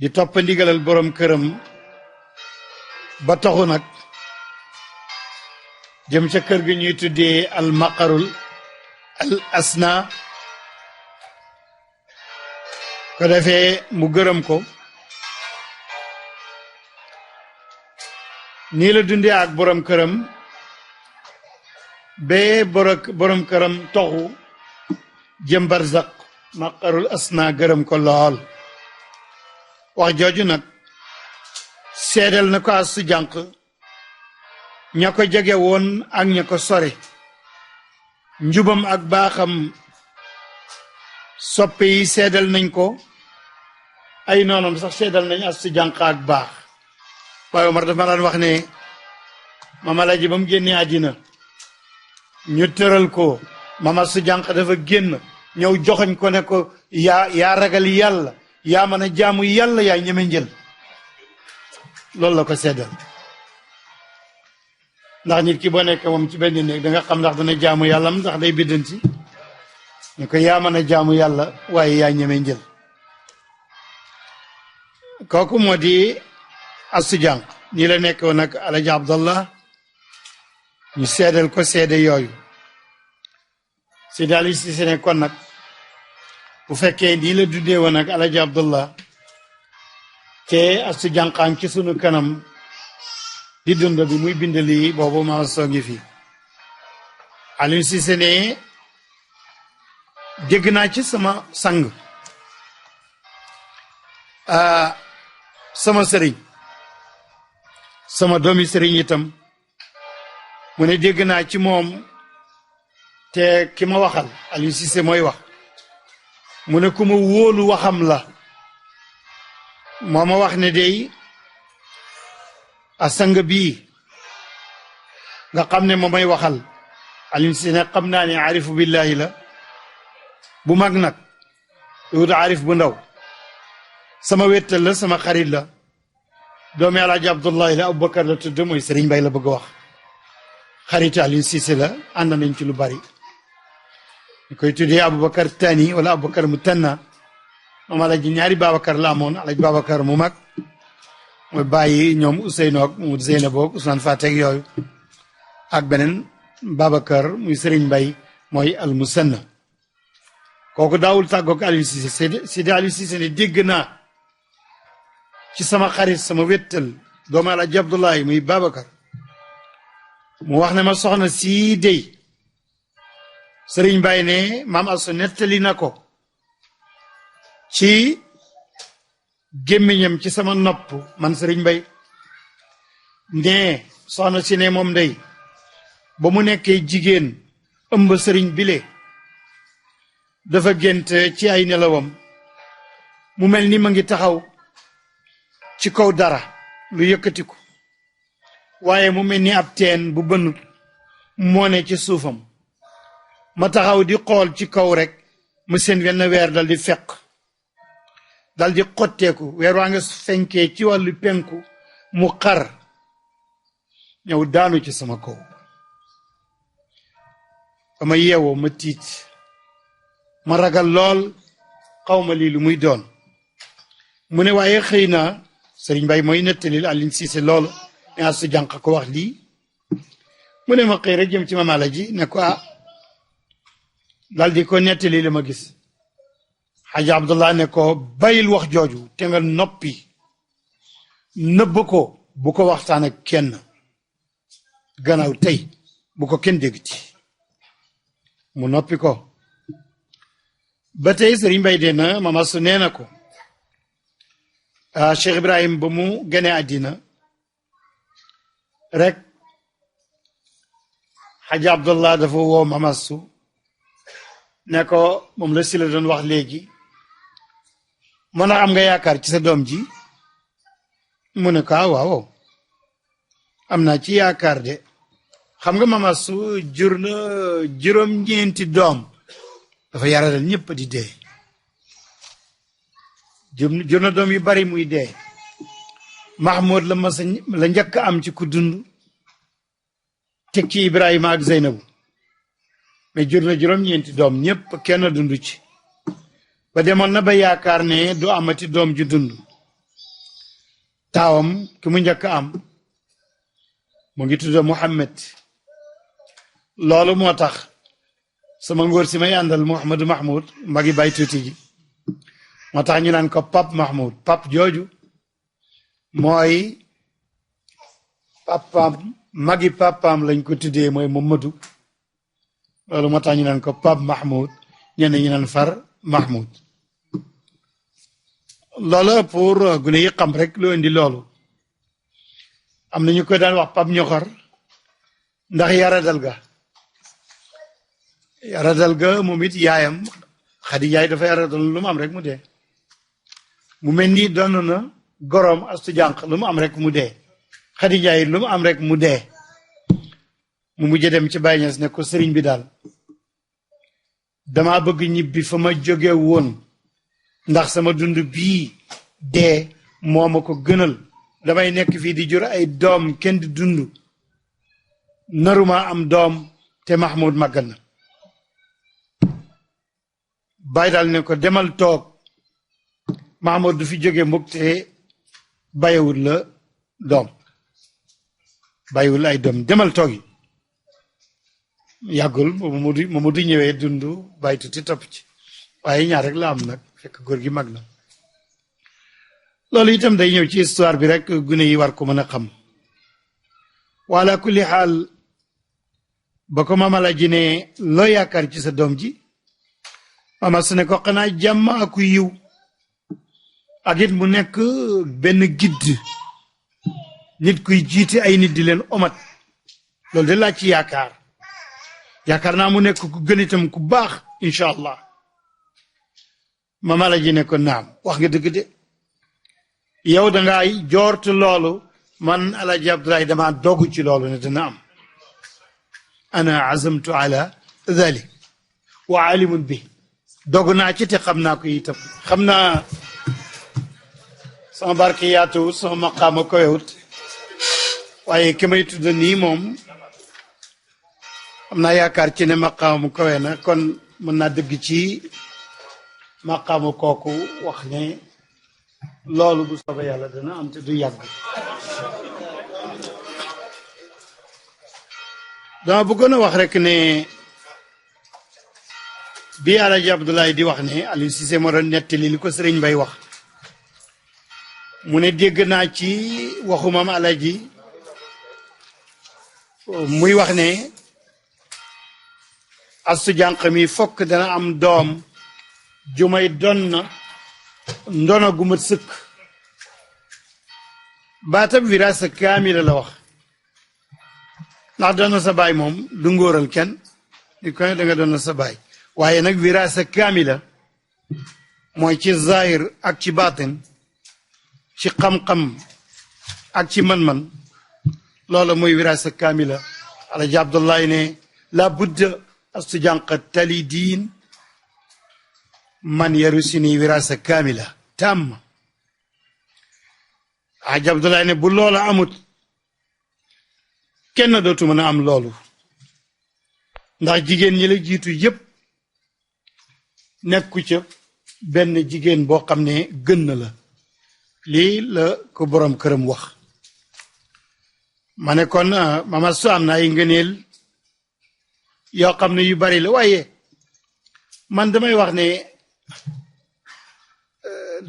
di topp ndigalal boroom këram ba taxu nag jëm ca kër gi ñuy tuddee al maqarul al asna ko defee mu gërëm ko nii la dundee ak boroom këram bee boroom këram toxu jëm barzaq maqarul asna gërëm ko lool wax jooju nag seedal na ko Astu Jànq ña ko jege woon ak ña ko sore njubam ak baaxam soppe yi seedal nañ ko ay noonam sax seedal nañ Astu Jànq ak baax waaye Omar dafa daan wax ne Maam Alaaji ba mu génnee àddina ñu tëral ko Maam Astu Jànq dafa génn ñëw joxoñ ko ne ko yaa ragal yàlla yaa mën a jaamu yàlla yaa ñeme njël loolu la ko seddal ndax nit ki boo nekk moom ci benn néeg da nga xam ndax dana jaamu yàlla am ndax day biddanti ñu ko yaa mën a jaamu yàlla waaye yaa ñeme njël kooku moo di Astu Jànq nii la nekk woon nag Alaaji Abdallah ñu seedal ko seede yooyu si daal si sene kon nag bu fekkee nii la dundee woon ak Alaaji Abdallah te Astu Jànqaan ci sunu kanam di dund bi muy bind lii boobu ma soo ngi fi Aliou Cissé ne dégg naa ci sama sang sama sëriñ sama doomi sëriñ itam mu ne dégg naa ci moom te ki ma waxal Aliou Cissé mooy wax mu ne ku ma wóolu waxam la moo ma wax ne day a sang bii nga xam ne moom may waxal Aliou Cissé ne xam naa ne arifu billahi la bu mag nag wut arif bu ndaw sama wéttal la sama xarit la doomi Alaaji Abdullahi la Aboubacar la tudd mooy Serigne Bay la bëgg a wax xarit Aliou Cissé la ànd nañ ci lu bari ñu koy tuddee Aboubacar Tani wala Aboubacar mu tanna moom Alaaji ñaari Babacar la amoon Alaaji Babacar mu mag mooy bàyyi ñoom Ousseynou ak mu Zeynab ak Ousmane Fatek yooyu ak beneen Babacar muy Serigne Bay mooy al musanna kooku daawul tàggoog Aliou Cissé Seydi Aliou Cissé ne dégg naa ci sama xarit sama wéttal doomu Alaaji Abdoulaye muy Babacar mu wax ne ma soxna sii dey Sëriñ Bay ne maam Asu nettali na ko ci gémmiñam ci sama nopp man Sëriñ Bay ne soxna si ne moom dey ba mu nekkee jigéen ëmb sëriñ bile dafa gént ci ay nelawam mu mel ni ma ngi taxaw ci kaw dara lu yëkkatiku waaye mu mel ni ab teen bu bënnut moo ne ci suufam ma taxaw di xool ci kaw rek mu seen wenn weer dal di feq dal di xotteeku weer waa nga fenkee ci wàllu penku mu xar ñëw daanu ci sama kaw ba ma yeewoo ma tiit ma ragal lool xawma lii lu muy doon mu ne waaye xëy na Sëriñ Bay mooy nettalil Aliou Cissé loolu ne Astu Jànq ko wax lii mu ne ma xëy rek jëm ci Mame Alaji ne ko dal di ko nettali la ma gis Xaaji Abdullah ne ko bàyyil wax jooju te nga noppi nëbb ko bu ko waxtaan ak kenn gannaaw tey bu ko kenn déggti mu noppi ko ba tey Sëriñ Bay dee na Mame Astu nee na ko Cheikh Ibrahim ba mu gane àddina rek Xaaji Abdullah dafa woo Mame Astu ne ko moom la si la doon wax léegi mën a am nga yaakaar ci sa doom ji mu ne ko waaw am naa ci yaakaar de xam nga Mame Astu jur na juróom-ñeenti doom dafa yaradal ñëpp di dee jur na doom yu bari muy dee Mahmoud la njëkk am ci ku dund teg ci Ibrahima ak Zeynabu mais jur na juróom-ñeenti doom ñëpp kenn dund ci ba demoon na ba yaakaar ne du amati doom ju dund taawam ki mu njëkk am mu ngi tudd Muhammad loolu moo tax sama ngóor si may àndal Mouhamadou Mahmoud magi bay tuuti ji moo tax ñu naan ko Pape Mahmoud Pape jooju mooy papaam magi papaam lañ ko tuddee mooy Mamadou loolu moo tax ñu naan ko Pape Mahmoud ñenn ñu naan far Mahmoud loolu pour gune yi xam rek lu indi loolu am na ñu ko daan wax Pape Ñoxor ndax yaradal ga moom it yaayam Xadi Jaay dafa yaradal lu mu am rek mu dee mu mel ni doon na gorom Astu Jànq lu mu am rek mu dee Xadi Jaay lu mu am rek mu dee mu mujj dem ci Baay Ñas ne ko sëriñ bi daal dama bëgg ñibbi fa ma jóge woon ndax sama dund bii dee moo ma ko gënal damay nekk fii di jur ay doom kenn di dund naruma am doom te Mahmoud màggal na Baay daal ne ko demal toog Mahmoud du fi jóge mukk te bàyyiwul la doom bàyyiwul ay doom demal toogi yàggul Mamadou ñëwee dund bàyyi tuuti topp ci waaye ñaar rek la am nag fekk góor gi mag na loolu itam day ñëw ci histoire bi rek gune yi war ko mën a xam wala kulli xaal ba ko Maam Alaaji ne loo yaakaar ci sa doom ji Maam As ne ko xanaa jàmm ak yiw ak it mu nekk benn guide nit kuy jiite ay nit di leen omat loolu de laa ci yaakaar naa mu nekk ku gën itam ku baax incha allah Maam Alaaji ne ko naam wax nga dëgg de yow dangaa joort loolu man Alaaji Abdoulaye dama dogu ci loolu ne dana am ana azamtu ala dhalik wa alimun bi dogu naa ci te xam naa ko itam xam naa sama barke yaatuwut sama maqaama koyewut waaye ki may tudd nii moom am naa yaakaar ci ne maqaamu kowe na kon mën naa dëgg ci maqaamu kooku wax ne loolu bu soobee yàlla dana am te du yàgg dama bëggoon a wax rek ne bi Alaaji Abdoulaye di wax ne Aliou Cissé moo doon nettali li ko sëriñ Bay wax mu ne dégg naa ci waxu Maam Alaaji muy wax ne Astu Jànq mi fokk dana am doom ju may doon na ndono gu mat sëkk baatab wiraasa kaamila la wax ndax doon na sa baay moom du ngóoral kenn di ko ne da nga doon na sa baay waaye nag wiraasa kaamila mooy ci zahir ak ci baatin ci xam-xam ak ci man-man loola mooy wiraasa kaamila Alaaji Abdoulaye ne la budda Astu Jànq tali diin man yarusini wiraasa kaamila tàmm Alaaji Abdoulaye ne bu loola amut kenn dootu mën a am loolu ndax jigéen ñi la jiitu yépp nekku ca benn jigéen boo xam ne gën na la lii la ko boroom këram wax ma ne kon Mama Astu am na ay ngëneel yoo xam ne yu bari la waaye man damay wax ne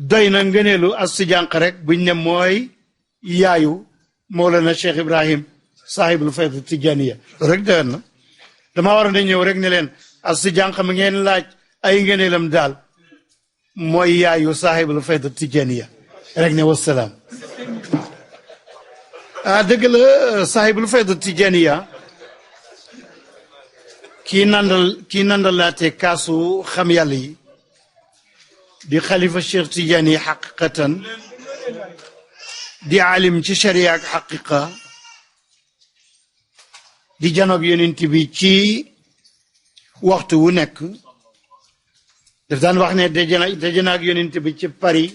doy na ngëneelu Astu Jànq rek buñ ne mooy yaayu Mawlana Cheikh Ibrahim saahibul fayda tijaniya rek doyoon na dama waroon a ñëw rek ne leen Astu Jànq mi ngeen laaj ay ngëneelam daal mooy yaayu saahibul fayda tijaniya rek ne wasalaam dëgg la saahibul fayda tijaniya kii nandalaate kaasu xam yàlla yi di xalifa Cheikh Tidiane yi xaqiqatan di alim ci sharia ak xaqiqa di janoog yonent bi ci waxtu wu nekk daf daan wax ne daje na ak yonent bi ci Paris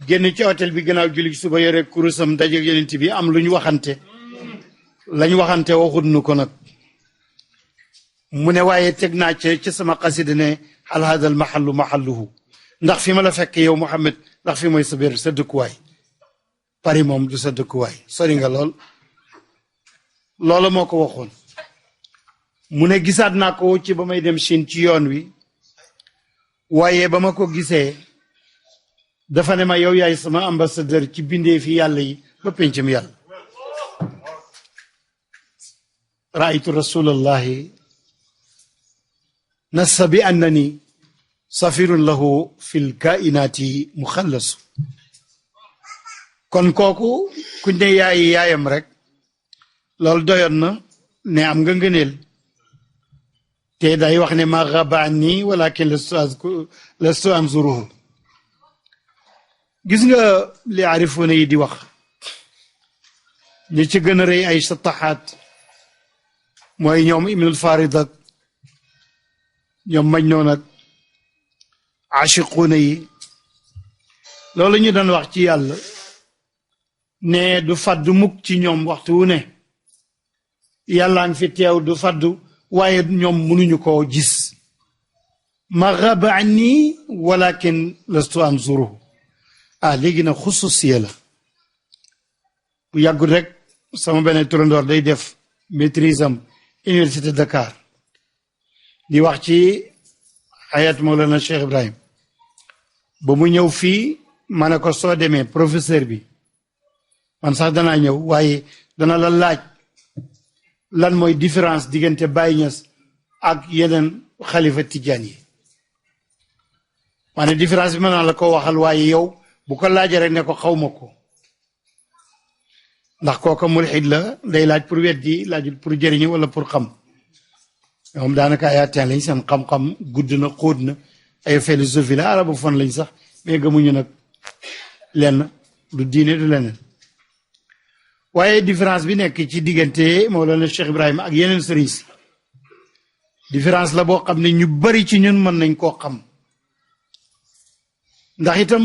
génn ci hôtel bi gannaaw julli suba yore kurusam daje ak yonent bi am lu ñu waxante lañ waxante waxut nu ko nag mu ne waaye teg naa ci sama xasida ne hal hada al mahallu mahalluhu ndax fi ma la fekk yow Muhammad ndax fi mooy sa biir sa dëkkuwaay Paris moom du sa dëkkuwaay sori nga lool loola moo ko waxoon mu ne gisaat naa ko ci ba may dem Chine ci yoon wi waaye ba ma ko gisee dafa ne ma yow yaay sama ambassadeur ci bindee fi yàlla yi ba pencam yàlla raaytu rasulallahi nassa bi annani safirun lahu fil kainaati muxallasu kon kooku kuñ ne yaayam rek loolu doyoon na ne am nga ngëneel te day wax ne ma xaba anni walakin lastu anzuruhu gis nga li arifoona yi di wax ñi ci gën a rëy ay sataxaat mooy ñoom ibnul farid ak ñoom Majnoon ak achiquuna yi loolu ñu doon wax ci yàlla ne du faddu mukk ci ñoom waxtu wu ne yàlla ngi fi teew du faddu waaye ñoom mënuñu koo gis ma xaba anni walakin lastu anzuruhu léegi nag xususiya la bu yàggul rek sama benn turandoor day def maîtrise am université Dakar di wax ci hayat Mawlana Cheikh Ibrahim ba mu ñëw fii ma ne ko soo demee professeur bi man sax danaa ñëw waaye dana la laaj lan mooy différence diggante Baye Niass ak yeneen xalifa tijaan yi maanaam différence bi mën naa la ko waxal waaye yow bu ko laajee rek ne ko xaw ma ko ndax kooka mulxid la day laaj pour weddi laajul pour jëriñu wala pour xam ñoom daanaka ay atteint lañ seen xam-xam gudd na xóot na ay philosophie la arabophone lañ sax mais gëmuñu nag lenn du diine du leneen waaye différence bi nekk ci diggante Mawlana Cheikh Ibrahima ak yeneen sëriñ si différence la boo xam ne ñu bari ci ñun mën nañ koo xam ndax itam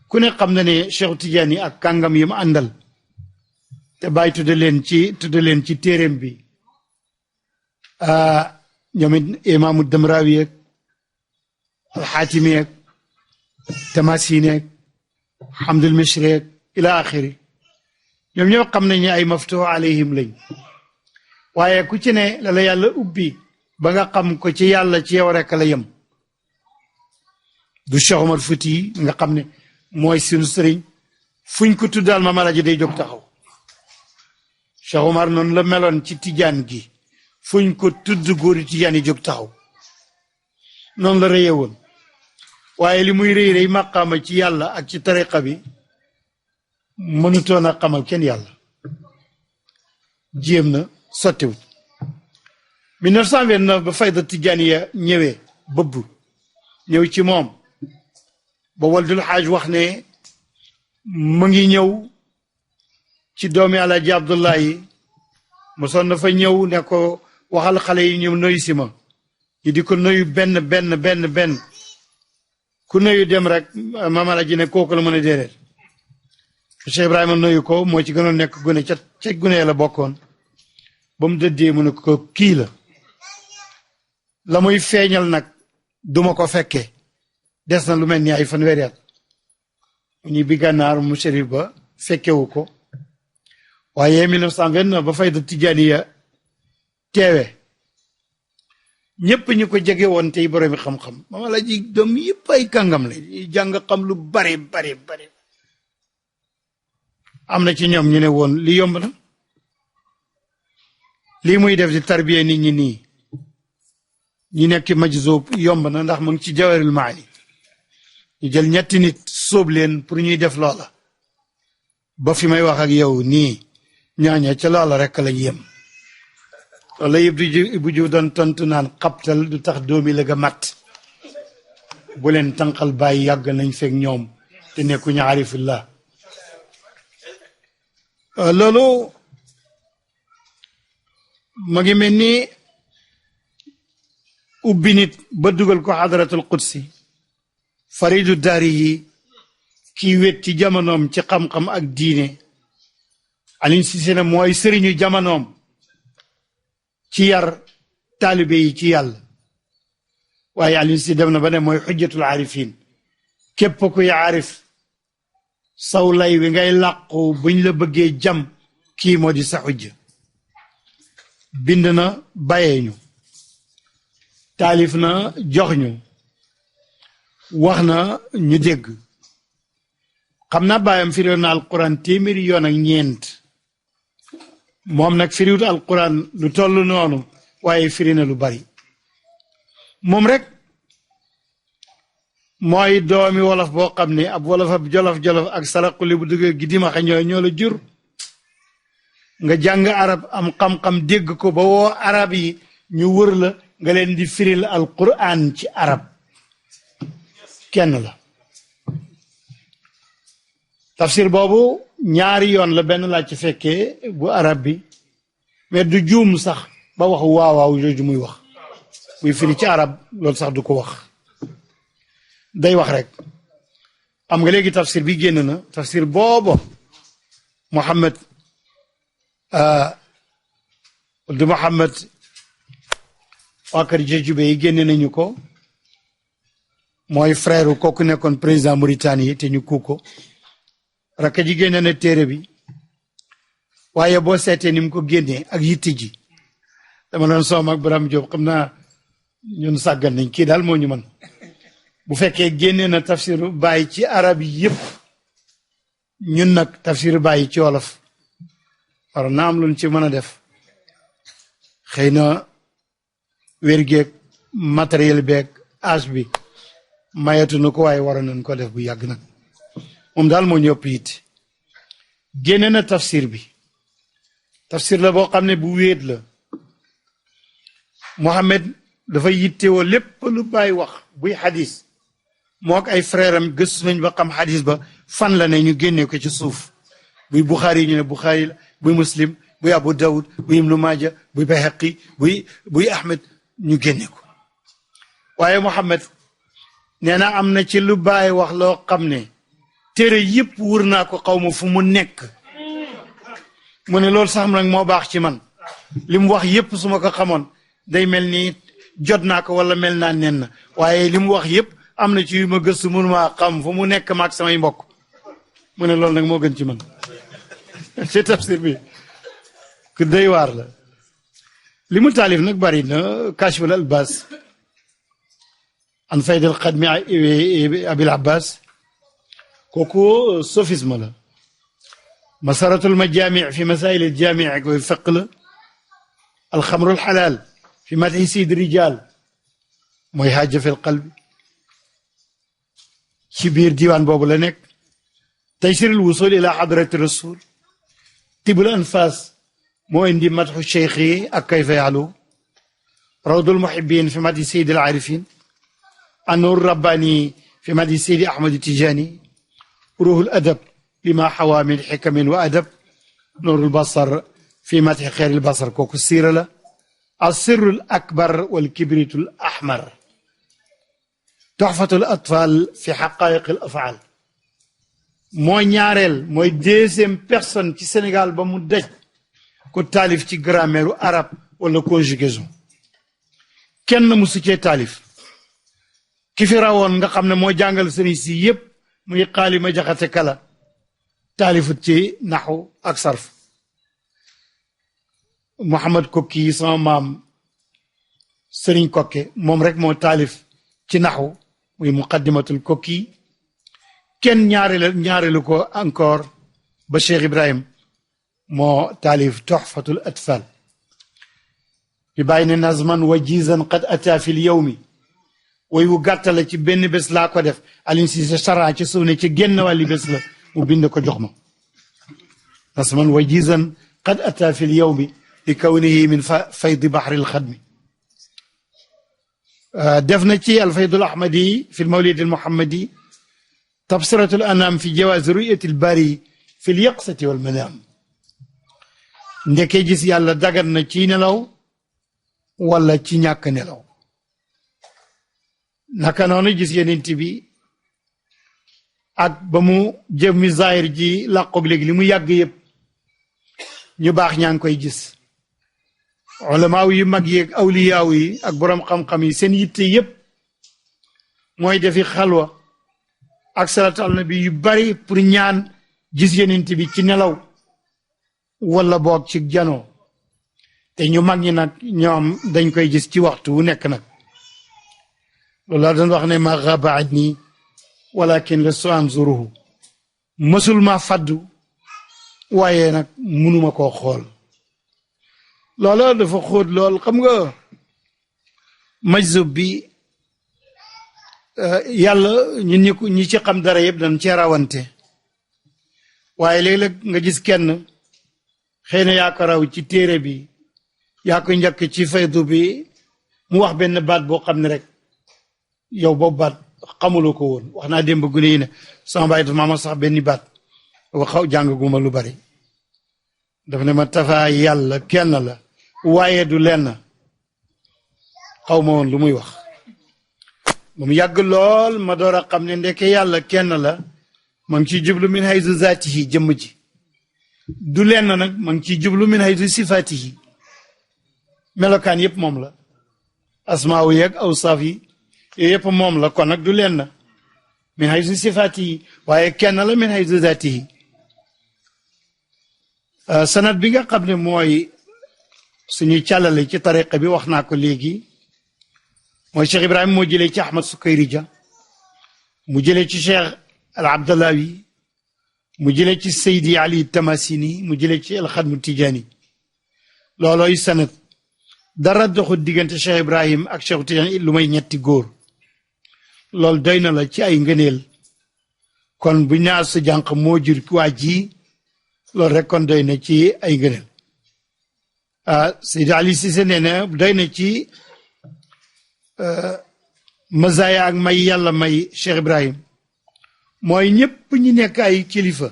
ku ne xam na ne Cheikh Tidiane yi ak kàngam yi mu àndal te bàyyi tudde leen ci téeréem bi ñoom it imaamu Damrawi ak alxaatimi ak Tamasini ak Hamdul Mishri ak ila axiri ñoom ñoo xam nañ ne ay maftuh alayhim lañ waaye ku ci ne la la yàlla ubbi ba nga xam ko ci yàlla ci yow rek la yem du Cheikh Omar Fouti nga xam ne mooy sunu sëriñ fuñ ko tuddaal ma mala ji day jóg taxaw Cheikh Omar noonu la meloon ci tijaan gi fuñ ko tudd góori tijaan yi jóg taxaw noonu la rëye woon waaye li muy rëy rëy maqaama ci yàlla ak ci tariqa bi mënutoon a xamal kenn yàlla jéem na sottiwut 1929 ba fayda tijaaniya ñëwee bëbb ñëw ci moom ba Waldul Xaaj wax ne mu ngi ñëw ci doomi Alaaji Abdullahi mosoon na fa ñëw ne ko waxal xale yi ñëw noyu si ma ñu di ko noyu benn ku noyu dem rek maam Alaaji ne kooku la mën a déedéet Cheikh Ibrahima noyu ko moo ci gënoon nekk gune ca gune la bokkoon ba mu dëddee mu ne ko kii la muy feeñal nag duma ko fekke des na lu mel ni ay fanweeri at ñu bi gànnaar mu shérif ba fekkewu ko waaye 1929 ba fayda tijaaniya teewe ñëpp ñu ko jege woon tey boroomi xam-xam Maam Alaaji doom yëpp ay kàngam la jàng xam lu bare am na ci ñoom ñu ne woon li yomb na lii muy def di tarbiya nit ñi nii ñi nekk majzub yomb na ndax mu ngi ci Jawahirul Maani ñu jël ñetti nit sóob leen pour ñuy def loola ba fi may wax ak yow nii ñaaña ca loola rek lañ yem wala yëpp bu ju doon tontu naan xabtal du tax doomi la ga mat bu leen tànqal bàyyi yàgg nañ fekk ñoom te nekkuñu arifillah loolu ma ngi mel ni ubbi nit ba dugal ko xadratul qudsi faridu daari yi kii wét ci jamonoom ci xam-xam ak diine Alioune Cissé ne mooy sëriñu jamonoom ci yar taalibe yi ci yàlla waaye Alioune Cissé dem na ba ne mooy xujjatul aarifin képp kuy aarif saw lay wi ngay làqu buñ la bëggee jam kii moo di sa xujja bind na bàyyee ñu taalif na jox ñu wax na ñu dégg xam naa bàyyam firiwoon na alquran téeméeri yoon ak ñeent moom nag firiwut alquran lu toll noonu waaye firi na lu bari moom rek mooy doomi wolof boo xam ne ab wolof ab jolof-jolof ak sarakuli bu duggee gi dimaxa ñoo la jur nga jàng arab am xam-xam dégg ko ba woo arab yi ñu wër la nga leen di firil alquran ci arab kenn la tafsir boobu ñaari yoon la benn laa ci fekkee bu arab bi mais du juum sax ba wax waawaaw jooju muy wax muy firi ci arab loolu sax du ko wax day wax rek am nga léegi tafsir bi génn na tafsir boobu Muhammad du Muhammad waa kër Jejube yi génne nañu ko mooy frère kooku nekkoon président Mauritanie te ñu kuu ko rakk ji génne na téere bi waaye boo seetee ni mu ko génnee ak yitti ji dama doon soom ak Birame Diop xam naa ñun sàggan nañ kii daal moo ñu man bu fekkee génne na tafsiru Baay ci arab yi yëpp ñun nag tafsiru Baay ci wolof war naa am luñ ci mën a def xëy na wér-geeg matériel beeg âge bi mayatu na ko waaye waroon nañ ko def bu yàgg nag moom daal moo ñu ëpp it génne na tafsir bi tafsir la boo xam ne bu wéet la Mohamed dafa yittewoo lépp lu bàyyi wax buy xadis moo ak ay frère am gëstu nañ ba xam xadis ba fan la ne ñu génne ko ci suuf buy Buxaari ñu ne Buxaari la buy Muslim buy Abu Dawud buy Ibnu Maaja buy Bayhaqi buy Ahmed ñu génne ko waaye Mohamed nee na am na ci lu bàyyi wax loo xam ne téere yëpp wër naa ko xaw ma fu mu nekk mu ne loolu sax nag moo baax ci man li mu wax yëpp su ma ko xamoon day mel ni jot naa ko wala mel naa nen na waaye li mu wax yëpp am na ci yu ma gëstu mënuma xam fu mu nekk maag samay mbokk mu ne loolu nag moo gën ci man ci tafsir bi ku doy waar la li mu taalif nag bari na kashful albas an faydal xadmi abil abbas kooku sophisme la masaratul majami fi masail al jami koy fiq la alxamru alxalaal fi madhi sid rijal mooy hajja fi lqalbi ci biir diiwaan boobu la nekk taysir al wusul ila hadrati rasul tibul anfas moo indi madxu cheikh yi ak kayfa yaalu rawdul muhibbin fi madhi sayid al arifin النور الرباني في مدح سيدي أحمد تيجاني روح الأدب لما حوى من حكم وأدب نور البصر في مدح خير البصر كوكو السيرة لا السر الأكبر والكبريت الأحمر تحفة الأطفال في حقائق الأفعال mooy ñaareel mooy deuxième personne ci Sénégal ba mu daj ko taalif ci grammaire arabe wala conjugaison kenn musu cee taalif ki fi rawoon nga xam ne moo jàngal sëriñ si yépp muy xaalima jaxate kala taalifut ci naxu ak sarf Mouhamad Kokki sama maam sëriñ Kokke moom rek moo taalif ci naxu muy muqaddimatul Kokki kenn ñaareelu ko encore ba Cheikh Ibrahim moo taalif toxfatul atfal bi bàyyi ne nazman wajizan qad ata fi l yawmi way wu gàttala ci benn bés laa ko def Alioune Cissé Sara ci suuf ne ci génn wàlli bés la mu bind ko jox ma nasman wajizan qad ata fi l yawmi li kawnihi min faydi bahri l xadmi def na ci alfaydul ahmadi fi l mawlid al muhammadi tabsiratul anam fi jawaz ruyati l bari fi l yaqsati wal manam ndeke gis yàlla dagan na ci nelaw wala ci ñàkk nelaw naka noonu gis yenent bi ak ba mu jëf mi zahir ji làqoog léegi li mu yàgg yëpp ñu baax ñaa ngi koy gis ulamaaw yu mag yi ak awliyaaw yi ak boroom xam-xam yi seen yitte yëpp mooy defi xalwa ak salatu al nabi yu bari pour ñaan gis yenent bi ci nelaw wala boog ci janoo te ñu mag ñi nag ñoom dañ koy gis ci waxtu wu nekk nag loolu laa doon wax ne ma xaba anni walakin lastu anzuruhu mësul ma faddu waaye nag munuma koo xool loola dafa xóot lool xam nga majzub bi yàlla ñun ñi ci xam dara yëpp dañ cee rawante waaye léeg-léeg nga gis kenn xëy na yaa ko raw ci téere bi yaa ko njëkk ci faydu bi mu wax benn baat boo xam ne rek yow boobu baat xamuloo ko woon wax naa démb gune yi ne sama baay dafa ma sax benn baat xaw jàngaguma lu bari daf ne ma tafaa yàlla kenn la waaye du lenn xaw ma woon lu muy wax ba mu yàgg lool ma door a xam ne ndeke yàlla kenn la ma ngi ciy jublu min hayzu zaatihi jëmm ji du lenn nag ma ngi ciy jublu min hayzu sifaatihi melokaan yëpp moom la asmaawu yeeg awsaaf yi yooyu yëpp moom la kon nag du lenn min hayzu sifaatihi waaye kenn la min hayzu zaatihi sanad bi nga xam ne mooy suñuy càllale ci tariqa bi wax naa ko léegi mooy Cheikh Ibrahima moo jëlee ci Ahmad Sukayri Ja mu jëlee ci Cheikh al Abdallawi mu jëlee ci Seydi Ali Tamasini mu jëlee ci al Xadmu Tijaani loolooy sanad dara doxul diggante Cheikh Ibrahim ak Cheikh Tidiane lu may ñetti góor loolu doy na la ci ay ngëneel kon bu ñaar su jànq moo jur waa ji loolu rek kon doy na ci ay ngëneel Seydi Ali Cissé nee na doy na ci mazaya ak may yàlla may Cheikh Ibrahim mooy ñëpp ñi nekk ay kilifa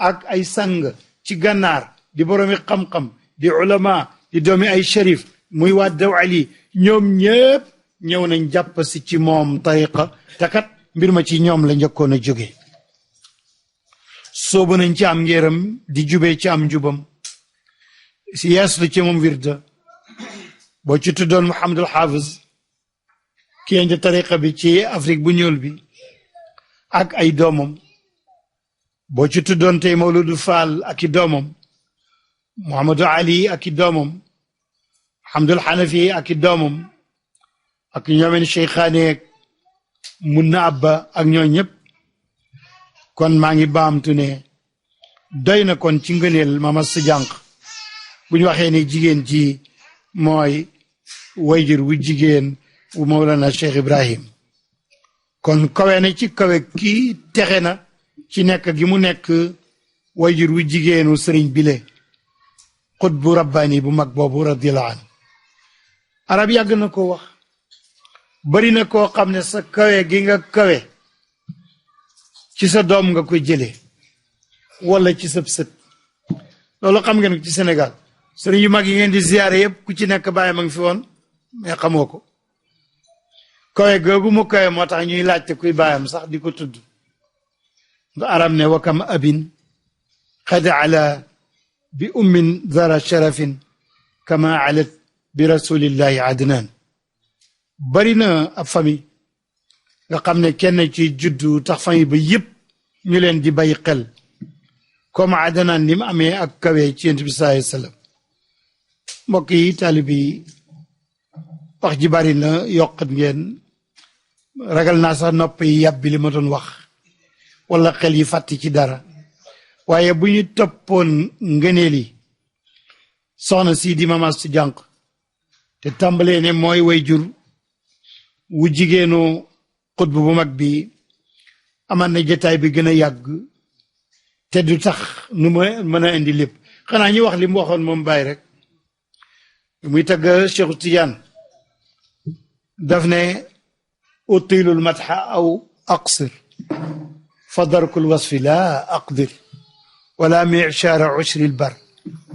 ak ay sang ci gànnaar di boroomi xam-xam di ulama di doomi ay sharif muy waa daw ali ñoom ñëpp ñëw nañ jàpp si ci moom tariqa te kat mbir ma ci ñoom la njëkkoon a jóge soobu nañ ci am ngéram di jubee ci am njubam si yeeslu ci moom wirda boo ci tuddoon Muhammadul Hafiz ki indi tariqa bi ci Afrique bu ñuul bi ak ay doomam boo ci tuddoon tey Mawludu Fall ak i doomam Muhammadu Ali ak i doomam Hamdul Hanafi ak i doomam ak ñoomeen Cheikhaane mun na abba ak ñoo ñëpp kon maa ngi baamtu ne doy na kon ci ngëneel mama sa jànq bu ñu waxee ne jigéen ji mooy wayjur wu jigéen wu Mawlana Cheikh Ibrahim kon kawe na ci kawe kii texe na ci nekk gi mu nekk wayjur wu jigéenu sëriñ bile xutbu rabbaani bu mag boobu radiyallahu anhu arab yàgg na ko wax bari na koo xam ne sa kawe gi nga kawe ci sa doom nga koy jëlee wala ci sa sët loolu xam ngeen ci Sénégal sëriñ yu mag yi ngeen di ziyaare yëpp ku ci nekk bàyyi ma ngi fi woon mais xamoo ko kawe googu mu kawe moo tax ñuy laajte kuy bàyyam sax di ko tudd nga aram ne wakam abin qad ala bi ummin zara sharafin kama alat bi rasulillahi adnan bari na ab famille nga xam ne kenn ci juddu tax famille ba yëpp ñu leen di bàyyi xel comme adnan ni mu amee ak kawe ci yonent bi sallallahu alayhi wa sallam mbokk yi taalib yi wax ji bari na yokkat ngeen ragal naa sax nopp yi yàbbi li ma doon wax wala xel yi fàtti ci dara waaye bu ñu toppoon ngëneel yi soxna si di Mama Astou Diankh te tàmbalee ne mooy way jur wu jigéenu xutbu bu mag bi aman na jotaay bi gën a yàgg te du tax nu ma mën a indi lépp xanaa ñu wax li mu waxoon moom bàyyi rek muy tagg Cheikh Tidiane daf ne utilul matxa aw aqsir fa darkul wasfi laa aqdir wala michara ushril bar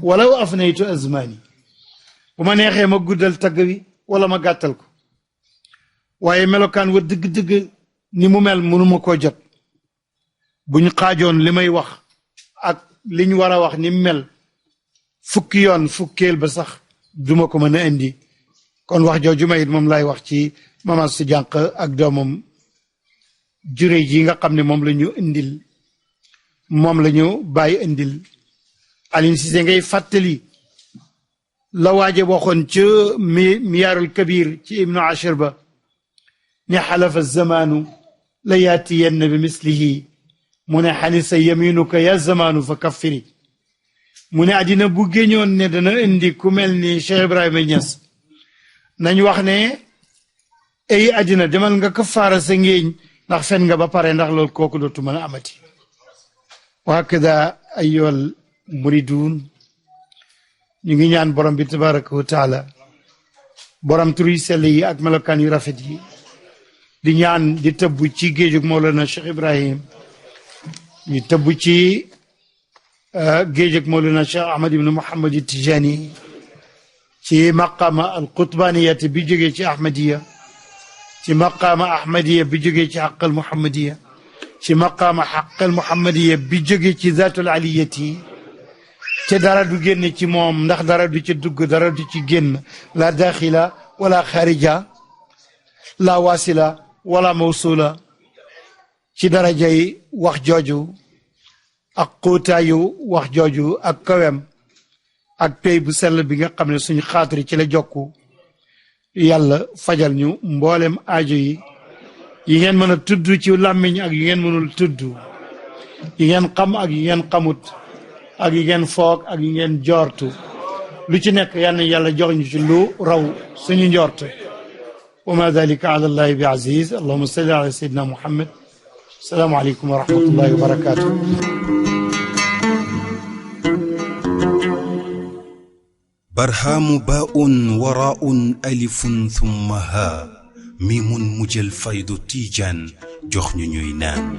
walaw afnaytu azmani bu ma neexee ma guddal tagg wi wala ma gàttal ko waaye melokaan wa dëgg-dëgg ni mu mel mënuma koo jot buñ xaajoon li may wax ak liñ war a wax ni mu mel fukki yoon fukkeel ba sax duma ko mën a indi kon wax jooju mayit moom lay wax ci Mama Astou Diankh ak doomam jure ji nga xam ne moom la ñu indil moom la ñu bàyyi indil Alioune Cissé ngay fàttali la waaje waxoon ca miyaarul kabir ci ibnu ashir ba ne xalafa zamaanu la yaatiyenn bi mislihi mu ne xanisa yaminuka ya zamaanu fa kaffiri mu ne àddina bu géñoon ne dana indi ku mel ni Cheikh Ibrahima Niass nañ wax ne ay àddina demal nga kafaara sa ngéeñ ndax fen nga ba pare ndax loolu kooku dootu mën a amati wa hakada ayyuhal muridun ñu ngi ñaan borom bi tabaraka wa taala borom tur yu sell yi ak melokaan yu rafet yi di ñaan di tëbb ci géejug Mawlana Cheikh Ibrahim ñu tëbb ci géejug Mawlana Cheikh Ahmad ibn Muhammad Tijani ci maqaama al qutbaniyati bi jógee ci ahmadiya ci maqaama ahmadiya bi jógee ci xaqal muhammadiya ci maqaama xaqal muhammadiya bi jógee ci zaatul aliyati te dara du génn ci moom ndax dara du ci dugg dara du ci génn la daxila wala xarija la wasila wala mawsula ci darajay wax jooju ak xóotaayu wax jooju ak kawem ak pay bu sell bi nga xam ne suñu xaatari ci la jokku yàlla fajal ñu mboolem aajo yi ngeen mën a tudd ci làmmiñ ak yi ngeen mënul tudd yi ngeen xam ak yi ngeen xamut ak yi ngeen foog ak yi ngeen joortu lu ci nekk yal na yàlla jox ñu ci lu raw suñu njort wa ma dalika ala allahi bi aziz allahuma salli ala sayyidina muhammad asalaamu aleykum wa rahmatullahi wa barakatuh برهام باء وراء ألف ثم ها ميم مجل فيض تيجان جخن نينان